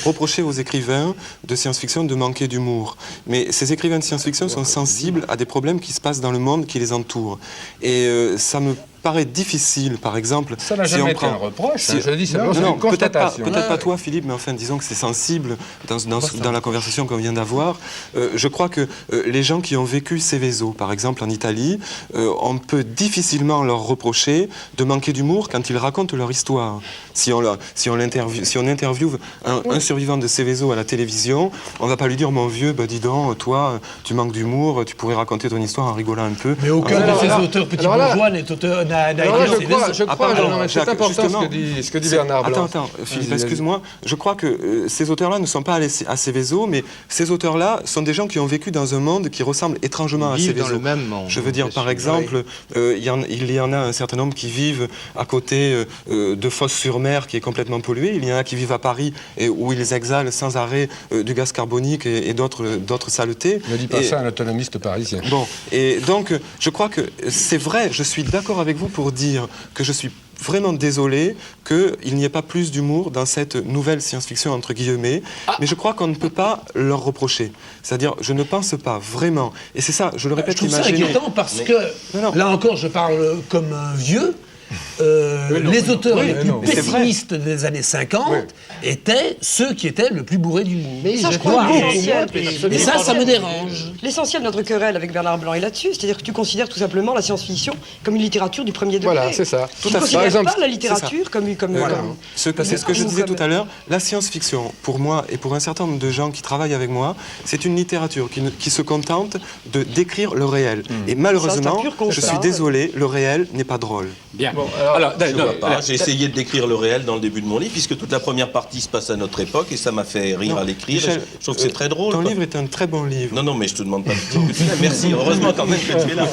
reprocher aux écrivains de science-fiction de manquer d'humour. Mais ces écrivains de science-fiction sont sensibles à des problèmes qui se passent dans le monde qui les entoure. Et ça me paraît difficile, par exemple... Ça n'a jamais été un reproche, je dis simplement c'est une peut-être constatation. pas toi, Philippe, mais enfin, disons que c'est sensible dans la conversation qu'on vient d'avoir. Je crois que les gens qui ont vécu Seveso, par exemple, en Italie, on peut difficilement leur reprocher de manquer d'humour quand ils racontent leur histoire. Si on interviewe un survivant de Seveso à la télévision, on ne va pas lui dire, mon vieux, bah, dis donc, toi, tu manques d'humour, tu pourrais raconter ton histoire en rigolant un peu. Mais aucun de ces auteurs petits bourgeois n'est auteur... Je crois, c'est important ce que dit Bernard Blanc. Attends, Philippe, excuse-moi. Je crois que ces auteurs-là ne sont pas à Seveso, mais ces auteurs-là sont des gens qui ont vécu dans un monde qui ressemble étrangement à Seveso. Dans le même monde. Je veux dire, par exemple, il y en a un certain nombre qui vivent à côté de Fos-sur-Mer, qui est complètement pollué. Il y en a qui vivent à Paris, où ils exhalent sans arrêt du gaz carbonique et d'autres saletés. Ne dis pas ça à un autonomiste parisien. Bon, et donc, je crois que c'est vrai, je suis d'accord avec vous pour dire que je suis vraiment désolé qu'il n'y ait pas plus d'humour dans cette nouvelle science-fiction, entre guillemets, mais je crois qu'on ne peut pas leur reprocher. C'est-à-dire, je ne pense pas vraiment, et c'est ça, je le répète, je trouve ça inquiétant parce que, là encore, je parle comme un vieux, les auteurs les plus pessimistes des années 50 étaient ceux qui étaient le plus bourrés d'humour. Mais ça, je crois, et ça me dérange. L'essentiel de notre querelle avec Bernard Blanc est là-dessus, c'est-à-dire que tu considères tout simplement la science-fiction comme une littérature du premier degré. Voilà, c'est ça. Tu ne considères pas la littérature comme voilà. C'est ce que je disais tout à l'heure. La science-fiction, pour moi et pour un certain nombre de gens qui travaillent avec moi, c'est une littérature qui se contente de décrire le réel. Et malheureusement, je suis désolé, le réel n'est pas drôle. Bien. Bon, alors, j'ai essayé de décrire le réel dans le début de mon livre, puisque toute la première partie se passe à notre époque, et ça m'a fait rire à l'écrire. Je trouve que c'est très drôle. Ton livre est un très bon livre. Non, mais je te demande pas de merci, heureusement quand même que tu es là.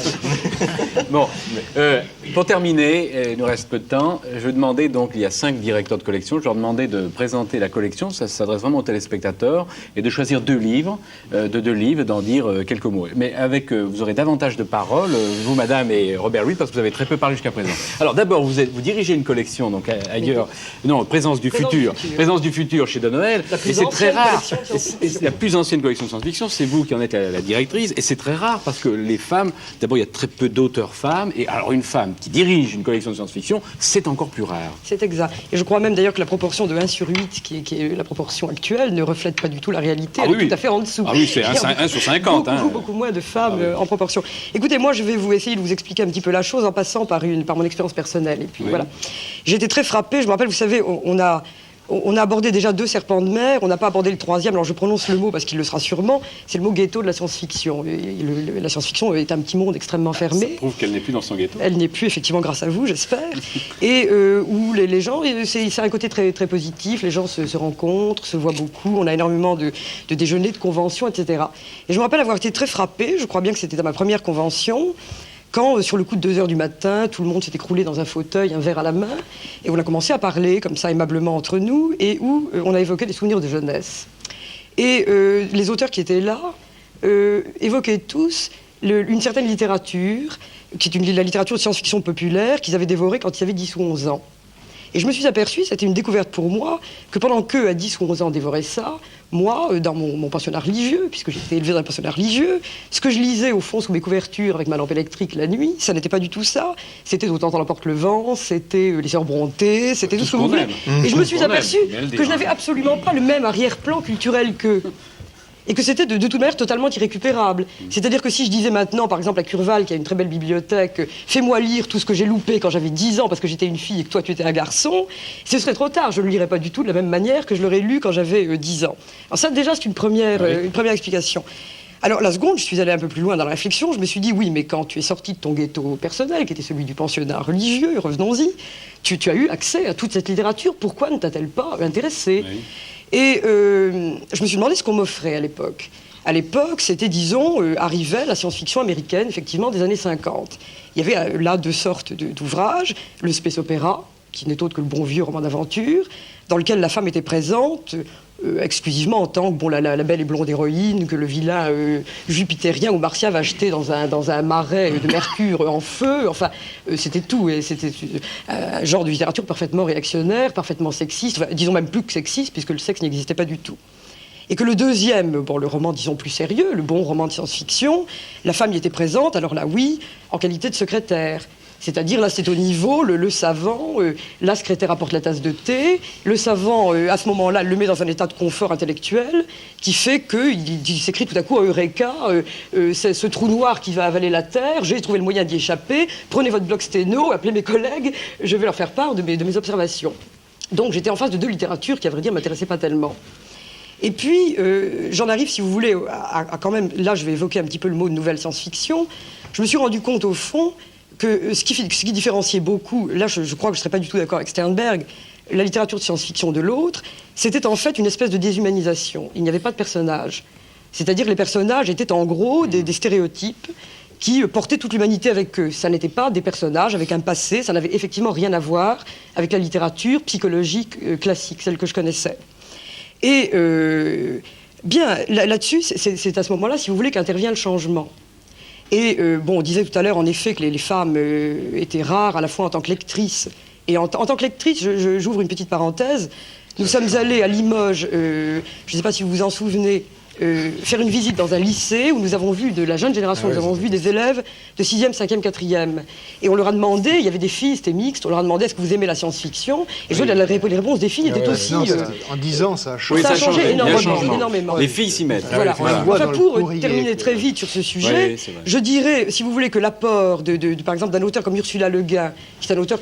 Bon, pour terminer, il nous reste peu de temps, je vais demander, donc, il y a 5 directeurs de collection, je leur demandais de présenter la collection, ça s'adresse vraiment aux téléspectateurs, et de choisir 2 livres, d'en dire quelques mots. Mais vous aurez davantage de paroles, vous, madame, et Robert Louis, parce que vous avez très peu parlé jusqu'à présent. Alors d'abord, vous dirigez une collection, donc ailleurs, Présence du futur. Présence du futur chez De Noël, et c'est très rare. La plus ancienne collection de science-fiction, c'est vous qui en êtes la directrice, et c'est très rare parce que les femmes, d'abord il y a très peu d'auteurs femmes, et alors une femme qui dirige une collection de science-fiction, c'est encore plus rare. C'est exact. Et je crois même d'ailleurs que la proportion de 1/8, qui est la proportion actuelle, ne reflète pas du tout la réalité, elle est tout à fait en dessous. Ah oui, c'est 1 sur 50. Beaucoup moins de femmes en proportion. Écoutez, moi je vais essayer de vous expliquer un petit peu la chose en passant par mon expérience personnelle. Et puis voilà. J'ai été très frappée, je me rappelle, vous savez, on a abordé déjà 2 serpents de mer, on n'a pas abordé le 3e, alors je prononce le mot parce qu'il le sera sûrement, c'est le mot ghetto de la science-fiction. La science-fiction est un petit monde extrêmement fermé. Ça prouve qu'elle n'est plus dans son ghetto. Elle n'est plus, effectivement, grâce à vous, j'espère. Et où les gens, c'est un côté très, très positif, les gens se rencontrent, se voient beaucoup, on a énormément de déjeuners, de conventions, etc. Et je me rappelle avoir été très frappée, je crois bien que c'était à ma première convention, quand, sur le coup de 2 heures du matin, tout le monde s'est écroulé dans un fauteuil, un verre à la main, et on a commencé à parler, comme ça, aimablement entre nous, et où on a évoqué des souvenirs de jeunesse. Et les auteurs qui étaient là évoquaient tous une certaine littérature, qui est la littérature de science-fiction populaire, qu'ils avaient dévorée quand ils avaient 10 ou 11 ans. Et je me suis aperçue, c'était une découverte pour moi, que pendant qu'eux, à 10 ou 11 ans, dévoraient ça, moi, dans mon pensionnat religieux, puisque j'étais élevée dans un pensionnat religieux, ce que je lisais, au fond, sous mes couvertures, avec ma lampe électrique la nuit, ça n'était pas du tout ça. C'était Autant l'emporte le vent, c'était Les Sœurs Brontë, c'était tout ce que vous voulez. Et je me suis aperçue que je n'avais absolument pas le même arrière-plan culturel qu'eux. Et que c'était de toute manière totalement irrécupérable. C'est-à-dire que si je disais maintenant, par exemple, à Curval, qui a une très belle bibliothèque, fais-moi lire tout ce que j'ai loupé quand j'avais 10 ans parce que j'étais une fille et que toi tu étais un garçon, ce serait trop tard. Je ne le lirais pas du tout de la même manière que je l'aurais lu quand j'avais 10 ans. Alors ça, déjà, c'est une première explication. Alors la seconde, je suis allée un peu plus loin dans la réflexion, je me suis dit, oui, mais quand tu es sorti de ton ghetto personnel, qui était celui du pensionnat religieux, revenons-y, tu as eu accès à toute cette littérature, pourquoi ne t'a-t-elle pas intéressée ? Et je me suis demandé ce qu'on m'offrait à l'époque. à l'époque, c'était, disons, arrivait la science-fiction américaine, effectivement, des années 50. Il y avait là deux sortes d'ouvrages, le space opéra, qui n'est autre que le bon vieux roman d'aventure, dans lequel la femme était présente exclusivement en tant que la belle et blonde héroïne que le vilain jupitérien ou martien va jeter dans un marais de mercure en feu. Enfin, c'était tout. Et c'était un genre de littérature parfaitement réactionnaire, parfaitement sexiste, enfin, disons même plus que sexiste, puisque le sexe n'existait pas du tout. Et que le deuxième, le roman, disons, plus sérieux, le bon roman de science-fiction, la femme y était présente, alors là, oui, en qualité de secrétaire. C'est-à-dire, là, c'est au niveau, le savant, la secrétaire apporte la tasse de thé, le savant, à ce moment-là, le met dans un état de confort intellectuel qui fait qu'il s'écrit tout à coup, Eureka, c'est ce trou noir qui va avaler la Terre, j'ai trouvé le moyen d'y échapper, prenez votre bloc sténo, appelez mes collègues, je vais leur faire part de mes observations. Donc, j'étais en face de deux littératures qui, à vrai dire, ne m'intéressaient pas tellement. Et puis, j'en arrive, si vous voulez, à quand même, là, je vais évoquer un petit peu le mot de nouvelle science-fiction. Je me suis rendu compte, au fond, que ce qui différenciait beaucoup, là je crois que je ne serais pas du tout d'accord avec Sternberg, la littérature de science-fiction de l'autre, c'était en fait une espèce de déshumanisation. Il n'y avait pas de personnages. C'est-à-dire que les personnages étaient en gros des stéréotypes qui portaient toute l'humanité avec eux. Ça n'était pas des personnages avec un passé, ça n'avait effectivement rien à voir avec la littérature psychologique classique, celle que je connaissais. Et bien, là-dessus, c'est à ce moment-là, si vous voulez, qu'intervient le changement. Et on disait tout à l'heure, en effet, que les femmes étaient rares, à la fois en tant que lectrices. Et en tant que lectrice, j'ouvre une petite parenthèse. Nous sommes allés à Limoges, je ne sais pas si vous vous en souvenez, faire une visite dans un lycée où nous avons vu, de la jeune génération, nous avons vu des élèves de 6e, 5e, 4e. Et on leur a demandé, il y avait des filles, c'était mixte, on leur a demandé est-ce que vous aimez la science-fiction. Et je vois les réponses des filles étaient aussi... en 10 ans, ça a changé. Ça a changé énormément. Les filles s'y mettent. Voilà. Enfin, pour terminer très vite sur ce sujet, je dirais, si vous voulez, que l'apport, par exemple, d'un auteur comme Ursula Le Guin, qui est un auteur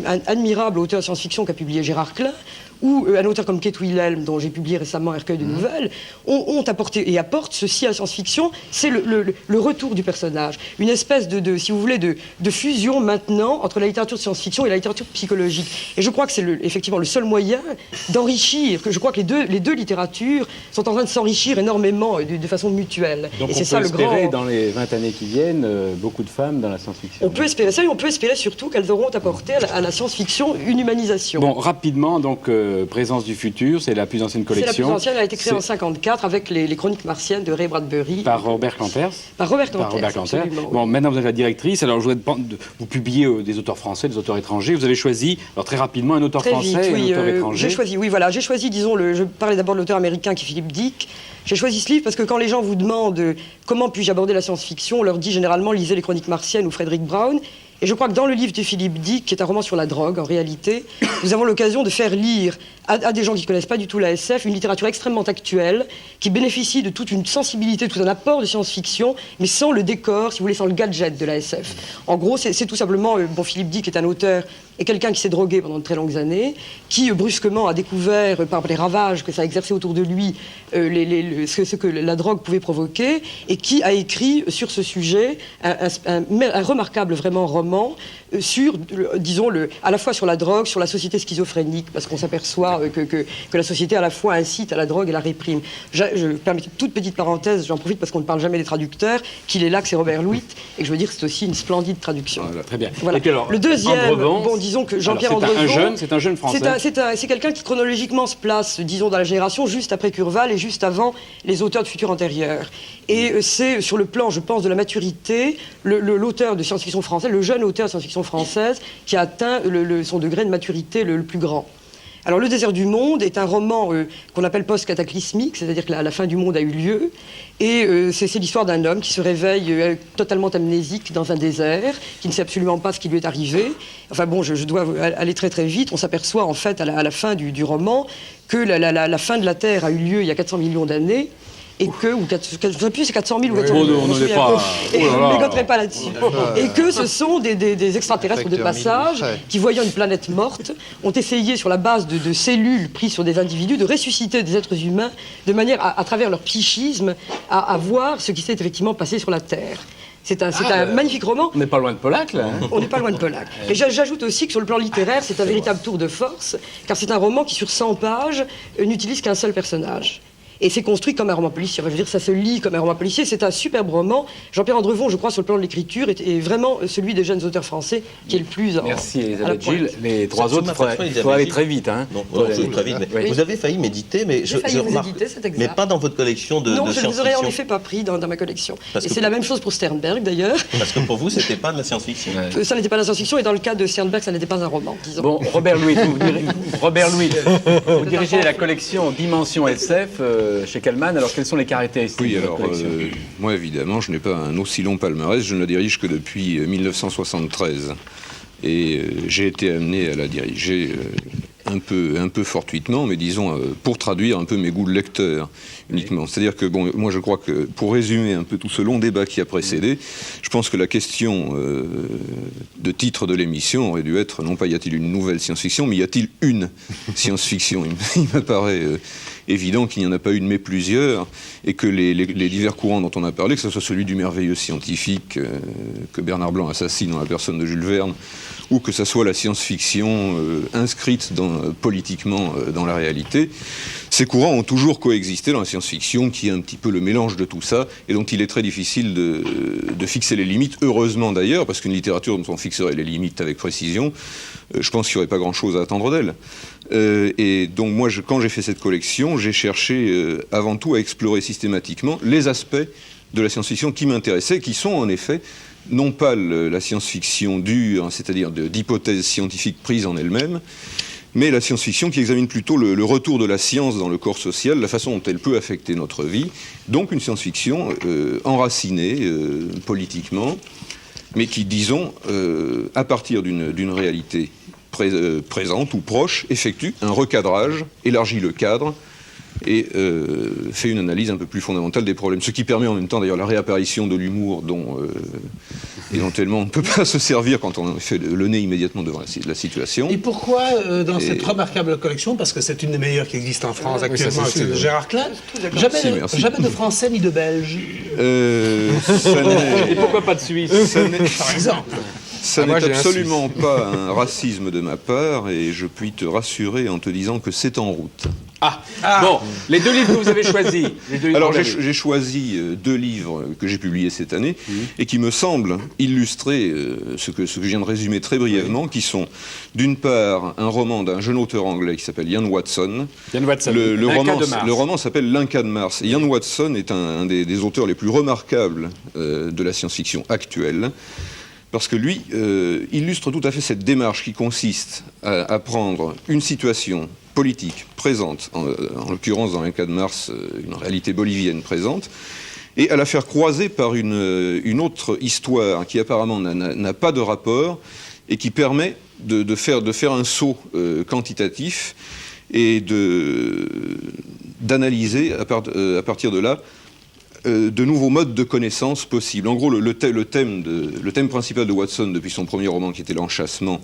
un admirable auteur de science-fiction qui a publié Gérard Klein, ou un auteur comme Kate Wilhelm, dont j'ai publié récemment un recueil de nouvelles, ont apporté et apportent ceci à la science-fiction, c'est le retour du personnage. Une espèce si vous voulez, de fusion maintenant entre la littérature de science-fiction et la littérature psychologique. Et je crois que c'est effectivement le seul moyen d'enrichir, que je crois que les deux littératures sont en train de s'enrichir énormément de façon mutuelle. Donc et on c'est ça peut le espérer, grand... dans les 20 années qui viennent, beaucoup de femmes dans la science-fiction. On peut espérer ça, et on peut espérer surtout qu'elles auront apporté à la science-fiction une humanisation. Bon, rapidement, donc, Présence du futur, c'est la plus ancienne collection. C'est la plus ancienne, elle a été créée en 1954 avec les chroniques martiennes de Ray Bradbury. Par Robert Klanters. Par Robert Klanters, absolument. Bon, maintenant vous êtes la directrice, alors je voudrais vous publiez des auteurs français, des auteurs étrangers. Vous avez choisi, alors très rapidement, un auteur français et un auteur étranger. J'ai choisi, disons, je parlais d'abord de l'auteur américain qui est Philippe Dick. J'ai choisi ce livre parce que quand les gens vous demandent comment puis-je aborder la science-fiction, on leur dit généralement lisez les chroniques martiennes ou Frédéric Brown. Et je crois que dans le livre de Philippe Dick, qui est un roman sur la drogue, en réalité, nous avons l'occasion de faire lire à des gens qui ne connaissent pas du tout la SF une littérature extrêmement actuelle, qui bénéficie de toute une sensibilité, tout un apport de science-fiction, mais sans le décor, si vous voulez, sans le gadget de la SF. En gros, c'est tout simplement... Philippe Dick est un auteur et quelqu'un qui s'est drogué pendant de très longues années, qui brusquement a découvert, par les ravages que ça a exercé autour de lui, ce que la drogue pouvait provoquer, et qui a écrit sur ce sujet un remarquable vraiment roman sur, disons, à la fois sur la drogue, sur la société schizophrénique, parce qu'on s'aperçoit que la société à la fois incite à la drogue et la réprime. Je permets une toute petite parenthèse, j'en profite parce qu'on ne parle jamais des traducteurs, qu'il est là, que c'est Robert Louit, et que je veux dire que c'est aussi une splendide traduction. Voilà, très bien. Voilà. Et puis alors, le deuxième, Andrevans, disons que Jean-Pierre Andrevans... C'est un jeune français. C'est quelqu'un qui chronologiquement se place, disons, dans la génération juste après Curval et juste avant les auteurs de futur antérieur. Et c'est sur le plan, je pense, de la maturité, l'auteur de science-fiction français, le jeune auteur de science-fiction française qui a atteint son degré de maturité le plus grand. Alors, Le désert du monde est un roman qu'on appelle post-cataclysmique, c'est-à-dire que la fin du monde a eu lieu, et c'est l'histoire d'un homme qui se réveille totalement amnésique dans un désert, qui ne sait absolument pas ce qui lui est arrivé. Enfin bon, je dois aller très très vite. On s'aperçoit en fait à la fin du roman que la fin de la Terre a eu lieu il y a 400 millions d'années, et que, je ne sais plus, c'est 400 000 ou 400 000, on n'en est pas... je ne m'égoterai pas là-dessus. Et que ce sont des extraterrestres de passage qui, voyant une planète morte, ont essayé, sur la base de cellules prises sur des individus, de ressusciter des êtres humains de manière, à travers leur psychisme, à voir ce qui s'est effectivement passé sur la Terre. C'est un magnifique roman. On n'est pas loin de Polak, là. On n'est pas loin de Polak. Et j'ajoute aussi que sur le plan littéraire, c'est un véritable tour de force, car c'est un roman qui, sur 100 pages, n'utilise qu'un seul personnage. et c'est construit comme un roman policier. Enfin, je veux dire, ça se lit comme un roman policier. C'est un superbe roman. Jean-Pierre Andrevon, je crois, sur le plan de l'écriture, est vraiment celui des jeunes auteurs français qui est le plus Merci à la Elisabeth pointe. Gilles. Les trois autres, il faut aller très vite. Hein. Non, je vais très vite. Mais vous avez failli méditer, mais J'ai failli vous éditer, c'est exact. mais pas dans votre collection de Non, je ne vous aurais en science-fiction. effet pas pris dans ma collection. Parce Et que c'est la même chose pour Sternberg, d'ailleurs. Parce que pour vous, c'était pas de la science-fiction. Ça n'était pas de la science-fiction, et dans le cas de Sternberg, ça n'était pas un roman, disons. Bon, Robert Louis, vous dirigez la collection Dimension SF chez Kallman. Alors, quelles sont les caractéristiques Oui, de votre alors, collection moi, évidemment, je n'ai pas un aussi long palmarès. Je ne la dirige que depuis 1973. Et j'ai été amené à la diriger un peu fortuitement, mais disons, pour traduire un peu mes goûts de lecteur uniquement. C'est-à-dire que, bon, moi, je crois que, pour résumer un peu tout ce long débat qui a précédé, je pense que la question de titre de l'émission aurait dû être, non pas y a-t-il une nouvelle science-fiction, mais y a-t-il une science-fiction ? Il me paraît évident qu'il n'y en a pas une, mais plusieurs, et que les divers courants dont on a parlé, que ce soit celui du merveilleux scientifique que Bernard Blanc assassine dans la personne de Jules Verne, ou que ce soit la science-fiction inscrite politiquement dans la réalité, ces courants ont toujours coexisté dans la science-fiction, qui est un petit peu le mélange de tout ça, et dont il est très difficile de fixer les limites, heureusement d'ailleurs, parce qu'une littérature dont on fixerait les limites avec précision, je pense qu'il n'y aurait pas grand-chose à attendre d'elle. Et donc moi, quand j'ai fait cette collection, j'ai cherché avant tout à explorer systématiquement les aspects de la science-fiction qui m'intéressaient, qui sont en effet non pas la science-fiction dure, c'est-à-dire d'hypothèses scientifiques prises en elles-mêmes, mais la science-fiction qui examine plutôt le retour de la science dans le corps social, la façon dont elle peut affecter notre vie. Donc une science-fiction enracinée politiquement, mais qui, disons, à partir d'une réalité présente ou proche, effectue un recadrage, élargit le cadre, et fait une analyse un peu plus fondamentale des problèmes. Ce qui permet en même temps d'ailleurs la réapparition de l'humour dont éventuellement on ne peut pas se servir quand on fait le nez immédiatement devant la situation. Et pourquoi dans cette remarquable collection, parce que c'est une des meilleures qui existe en France actuellement, c'est de Gérard Klein, jamais de Français ni de Belges Et pourquoi pas de Suisse par exemple? Ça n'est absolument pas un racisme de ma part, et je puis te rassurer en te disant que c'est en route. Bon, les deux livres que vous avez choisis. Alors j'ai choisi deux livres que j'ai publiés cette année et qui me semblent illustrer ce que je viens de résumer très brièvement, qui sont d'une part un roman d'un jeune auteur anglais qui s'appelle Ian Watson. Le roman s'appelle L'Inca de Mars. Et Ian Watson est un des auteurs les plus remarquables de la science-fiction actuelle, parce que lui illustre tout à fait cette démarche qui consiste à prendre une situation politique présente, en l'occurrence dans l'Inca de Mars, une réalité bolivienne présente, et à la faire croiser par une autre histoire qui apparemment n'a pas de rapport et qui permet de faire un saut quantitatif et d'analyser à partir de là de nouveaux modes de connaissance possibles. En gros, le thème principal de Watson depuis son premier roman qui était L'Enchâssement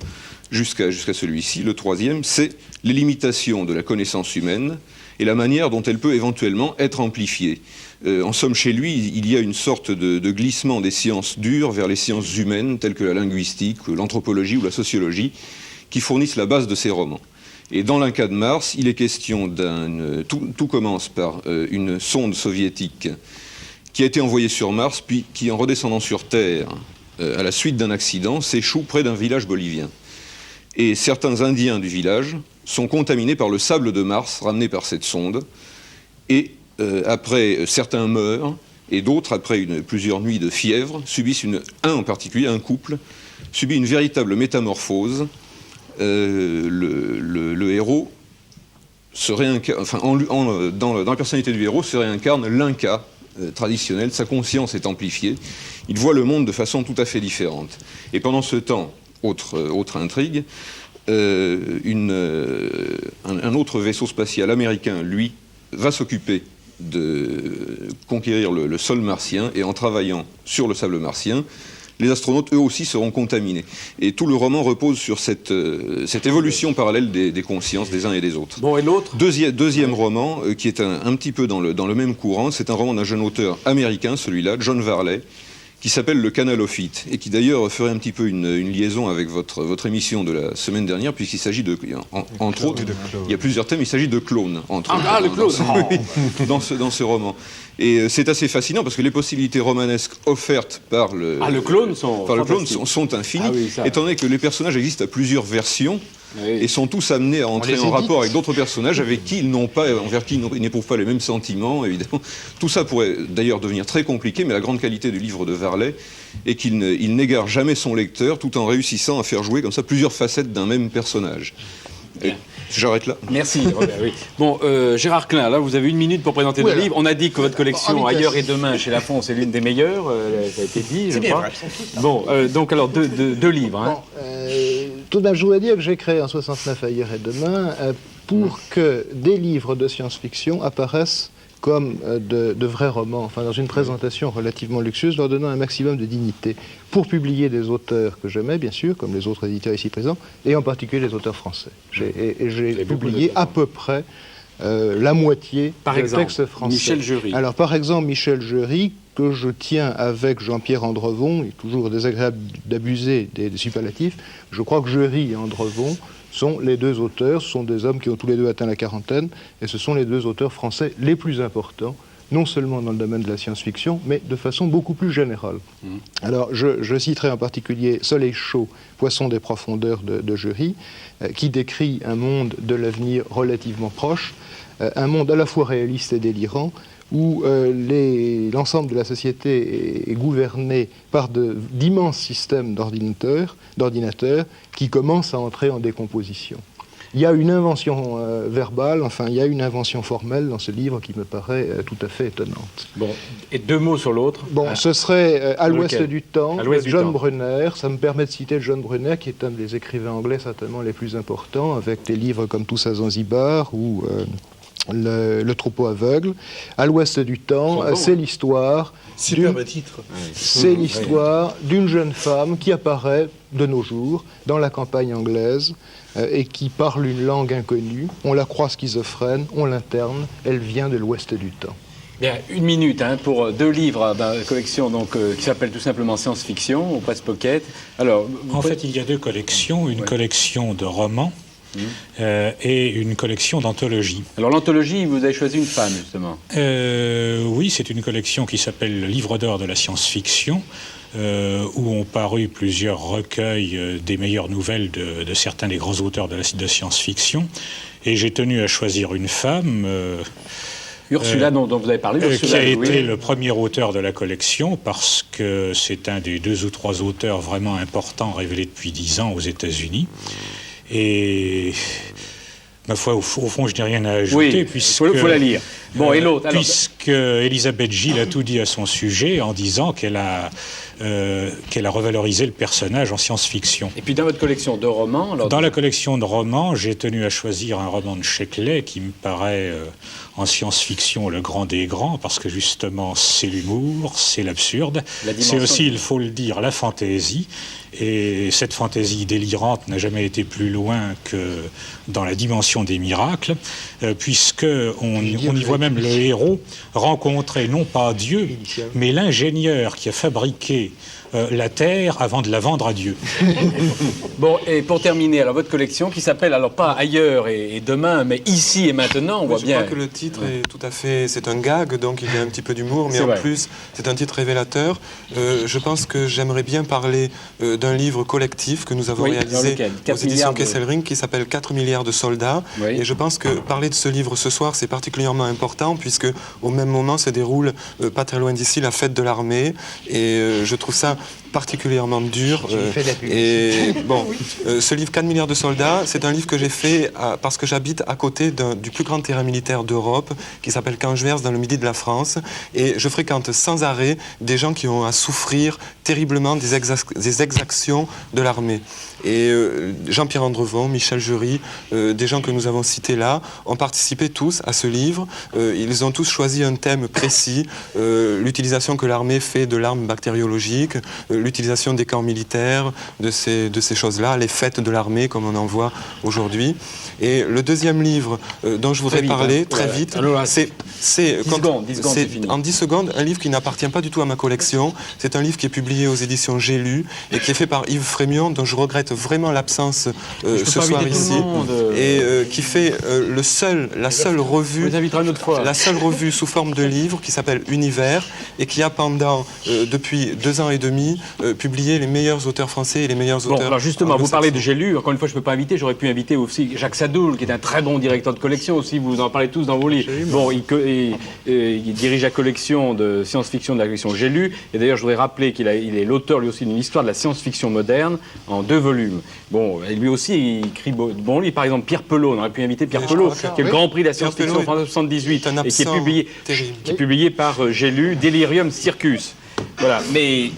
jusqu'à celui-ci, le troisième, c'est les limitations de la connaissance humaine et la manière dont elle peut éventuellement être amplifiée. En somme, chez lui, il y a une sorte de glissement des sciences dures vers les sciences humaines, telles que la linguistique, l'anthropologie ou la sociologie, qui fournissent la base de ses romans. Et dans l'Inca de Mars, il est question tout commence par une sonde soviétique qui a été envoyée sur Mars, puis qui, en redescendant sur Terre, à la suite d'un accident, s'échoue près d'un village bolivien. Et certains Indiens du village sont contaminés par le sable de Mars ramené par cette sonde. Et après, certains meurent, et d'autres, après plusieurs nuits de fièvre, subissent un en particulier, un couple, subit une véritable métamorphose. Le héros se réincarne, dans la personnalité du héros se réincarne l'Inca traditionnel, sa conscience est amplifiée, il voit le monde de façon tout à fait différente. Et pendant ce temps, autre intrigue, un autre vaisseau spatial américain, lui, va s'occuper de conquérir le sol martien, et en travaillant sur le sable martien, les astronautes, eux aussi, seront contaminés. Et tout le roman repose sur cette évolution parallèle des consciences des uns et des autres. Bon, et l'autre ? Deuxième roman, qui est un petit peu dans le même courant, c'est un roman d'un jeune auteur américain, celui-là, John Varley, qui s'appelle le Canalophyte, et qui d'ailleurs ferait un petit peu une liaison avec votre émission de la semaine dernière, puisqu'il s'agit entre autres, il y a plusieurs thèmes, il s'agit de clones, entre autres, le clone dans ce roman. Et c'est assez fascinant parce que les possibilités romanesques offertes par le clone sont infinies, étant donné que les personnages existent à plusieurs versions. Oui. Et sont tous amenés à entrer en rapport avec d'autres personnages envers qui ils n'éprouvent pas les mêmes sentiments, évidemment. Tout ça pourrait d'ailleurs devenir très compliqué, mais la grande qualité du livre de Varlet est qu'il n'égare jamais son lecteur, tout en réussissant à faire jouer comme ça plusieurs facettes d'un même personnage. J'arrête là. Merci, Robert, oui. Bon, Gérard Klein, là, vous avez 1 minute pour présenter le livre. On a dit que votre collection Ailleurs et Demain chez Lafon, c'est l'une des meilleures. Ça a été dit, je crois. Bon, donc alors, deux livres. Hein. Tout de même, je voudrais dire que j'ai créé en 69 Ailleurs et Demain pour que des livres de science-fiction apparaissent comme de vrais romans, enfin dans une présentation relativement luxueuse, leur donnant un maximum de dignité, pour publier des auteurs que j'aimais, bien sûr, comme les autres éditeurs ici présents, et en particulier les auteurs français. J'ai publié à peu près la moitié des textes français. Michel Jury. Alors, par exemple, Michel Jury, que je tiens avec Jean-Pierre Andrevon, il est toujours désagréable d'abuser des superlatifs, je crois que Jury et Andrevon sont les deux auteurs, ce sont des hommes qui ont tous les deux atteint la quarantaine, et ce sont les deux auteurs français les plus importants, non seulement dans le domaine de la science-fiction, mais de façon beaucoup plus générale. Alors, je citerai en particulier Soleil chaud, Poisson des profondeurs de Jury, qui décrit un monde de l'avenir relativement proche, un monde à la fois réaliste et délirant, où l'ensemble de la société est gouverné par d'immenses systèmes d'ordinateurs qui commencent à entrer en décomposition. Il y a une invention verbale, enfin il y a une invention formelle dans ce livre qui me paraît tout à fait étonnante. Bon, et 2 mots sur l'autre. Bon, ce serait À l'Ouest du temps, John temps. Brunner. Ça me permet de citer John Brunner, qui est un des écrivains anglais certainement les plus importants, avec des livres comme Tous à Zanzibar ou le troupeau aveugle. À l'Ouest du temps, c'est l'histoire. Superbe titre. C'est l'histoire d'une jeune femme qui apparaît de nos jours dans la campagne anglaise et qui parle une langue inconnue. On la croit schizophrène, on l'interne, elle vient de l'Ouest du temps. Bien, 1 minute pour 2 livres, collection donc, qui s'appelle tout simplement Science-Fiction, au Presse Pocket. Alors, en fait, il y a 2 collections, une collection de romans et une collection d'anthologies. Alors l'anthologie, vous avez choisi une femme, justement. Oui, c'est une collection qui s'appelle Le Livre d'or de la science-fiction, où ont paru plusieurs recueils des meilleures nouvelles de certains des grands auteurs de science-fiction. Et j'ai tenu à choisir une femme... Ursula, dont vous avez parlé. Qui a été le premier auteur de la collection, parce que c'est un des 2 ou 3 auteurs vraiment importants révélés depuis 10 ans aux États-Unis. Et ma foi, au fond, je n'ai rien à ajouter. Oui, il faut la lire. Bon, et l'autre alors... Puisque Elisabeth Gilles a tout dit à son sujet en disant qu'elle a revalorisé le personnage en science-fiction. Et puis dans votre collection de romans... Dans la collection de romans, j'ai tenu à choisir un roman de Sheckley qui me paraît en science-fiction le grand des grands, parce que justement c'est l'humour, c'est l'absurde, c'est aussi, il faut le dire, la fantaisie. Et cette fantaisie délirante n'a jamais été plus loin que dans la dimension des miracles, puisqu'on y voit même le héros rencontrer non pas Dieu, mais l'ingénieur qui a fabriqué la terre avant de la vendre à Dieu. Bon, et pour terminer, alors votre collection qui s'appelle, alors pas Ailleurs et Demain, mais Ici et Maintenant, on voit bien. Je crois que le titre est tout à fait, c'est un gag, donc il y a un petit peu d'humour, mais en plus, c'est un titre révélateur. Je pense que j'aimerais bien parler d'un livre collectif que nous avons réalisé aux éditions Kesselring qui s'appelle 4 milliards de soldats. Oui. Et je pense que parler de ce livre ce soir, c'est particulièrement important, puisque au même moment se déroule, pas très loin d'ici, la fête de l'armée. Et je trouve ça particulièrement dur. Et bon, ce livre 4 milliards de soldats, c'est un livre que j'ai fait parce que j'habite à côté du plus grand terrain militaire d'Europe, qui s'appelle Canjuers, dans le midi de la France. Et je fréquente sans arrêt des gens qui ont à souffrir terriblement des exactions de l'armée. Et Jean-Pierre Andrevon, Michel Jury, des gens que nous avons cités là, ont participé tous à ce livre. Ils ont tous choisi un thème précis, l'utilisation que l'armée fait de l'arme bactériologique, l'utilisation des camps militaires, de ces choses-là, les fêtes de l'armée comme on en voit aujourd'hui. Et le deuxième livre dont je voudrais parler très vite, c'est en 10 secondes, un livre qui n'appartient pas du tout à ma collection. C'est un livre qui est publié aux éditions J'ai lu et qui est fait par Yves Frémion, dont je regrette vraiment l'absence ce soir ici, et qui fait la seule revue sous forme de livre qui s'appelle Univers et qui a pendant depuis 2 ans et demi publié les meilleurs auteurs français et les meilleurs auteurs. Alors justement, vous parlez de J'ai lu. Encore une fois, je ne peux pas inviter. J'aurais pu inviter aussi Jacques Sadoul, qui est un très bon directeur de collection aussi. Vous en parlez tous dans vos livres. Bon, il dirige la collection de science-fiction de la collection J'ai lu. Et d'ailleurs, je voudrais rappeler qu'il est l'auteur lui aussi d'une histoire de la science-fiction moderne en 2 volumes. Bon, et lui aussi, il écrit bon livre. Par exemple, Pierre Pelot. On aurait pu inviter Pierre Pelot, qui est le Grand Prix de la science-fiction en 1978 et qui est publié par J'ai lu, Delirium Circus. Voilà, mais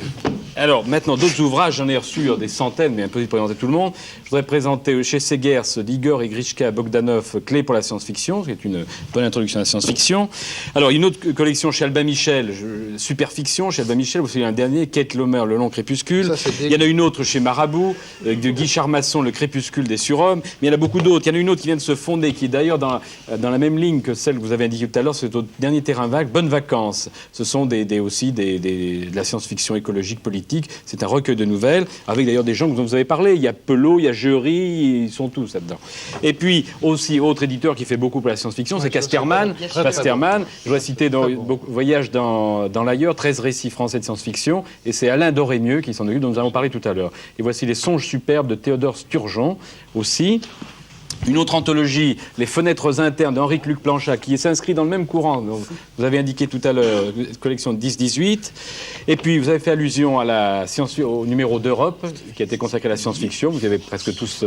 alors maintenant d'autres ouvrages, j'en ai reçu des centaines, mais impossible de présenter tout le monde. Je voudrais présenter chez Segers d'Igor et Grishka Bogdanov, Clé pour la science-fiction, qui est une bonne introduction à la science-fiction. Alors une autre collection chez Albin Michel, Superfiction, chez Albin Michel, vous savez un dernier, Kate Lomer, Le Long Crépuscule. Il y en a une autre chez Marabout, de Guy Charmasson, Le Crépuscule des Surhommes. Mais il y en a beaucoup d'autres. Il y en a une autre qui vient de se fonder, qui est d'ailleurs dans la même ligne que celle que vous avez indiquée tout à l'heure, c'est au dernier terrain vague, Bonnes Vacances. Ce sont aussi de la science-fiction écologique, politique. C'est un recueil de nouvelles, avec d'ailleurs des gens dont vous avez parlé. Il y a Pelot, il y a Jury, ils sont tous là-dedans. Et puis, aussi, autre éditeur qui fait beaucoup pour la science-fiction, c'est Casterman. Casterman, je voudrais citer Voyage dans l'ailleurs, 13 récits français de science-fiction, et c'est Alain Dorémieux qui s'en occupe, dont nous avons parlé tout à l'heure. Et voici Les Songes superbes de Théodore Sturgeon, aussi. Une autre anthologie, Les Fenêtres internes d'Henri Luc Planchat, qui s'inscrit dans le même courant. Donc, vous avez indiqué tout à l'heure, collection de 10-18. Et puis, vous avez fait allusion à au numéro d'Europe, qui a été consacré à la science-fiction. Vous y avez presque tous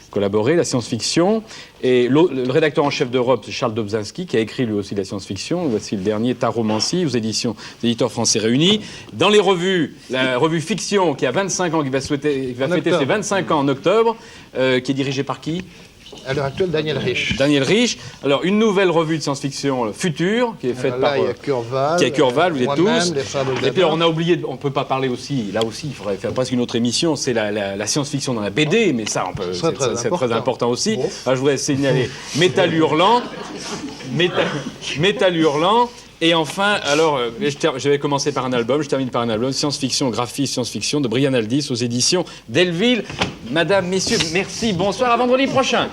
collaboré, la science-fiction. Et le rédacteur en chef d'Europe, c'est Charles Dobzhansky, qui a écrit lui aussi la science-fiction. Voici le dernier, Taromancie, aux éditions des éditeurs français réunis. Dans les revues, la revue Fiction, qui a 25 ans, qui va fêter ses 25 ans en octobre, qui est dirigée par qui ? À l'heure actuelle, Daniel Rich. Daniel Rich. Alors, une nouvelle revue de science-fiction future, qui est faite par... Il y a Curval. Qui est Curval, vous êtes tous. Et puis, alors, on a oublié, on ne peut pas parler aussi, là aussi, il faudrait faire presque une autre émission, c'est la science-fiction dans la BD, mais ça, c'est très important aussi. Alors, je voudrais signaler Métal Hurlant. Métal Hurlant. Et enfin, alors, je vais commencer par un album, je termine par un album, Science-fiction, graphie, science-fiction, de Brian Aldiss, aux éditions Delville. Madame, messieurs, merci, bonsoir, à vendredi prochain.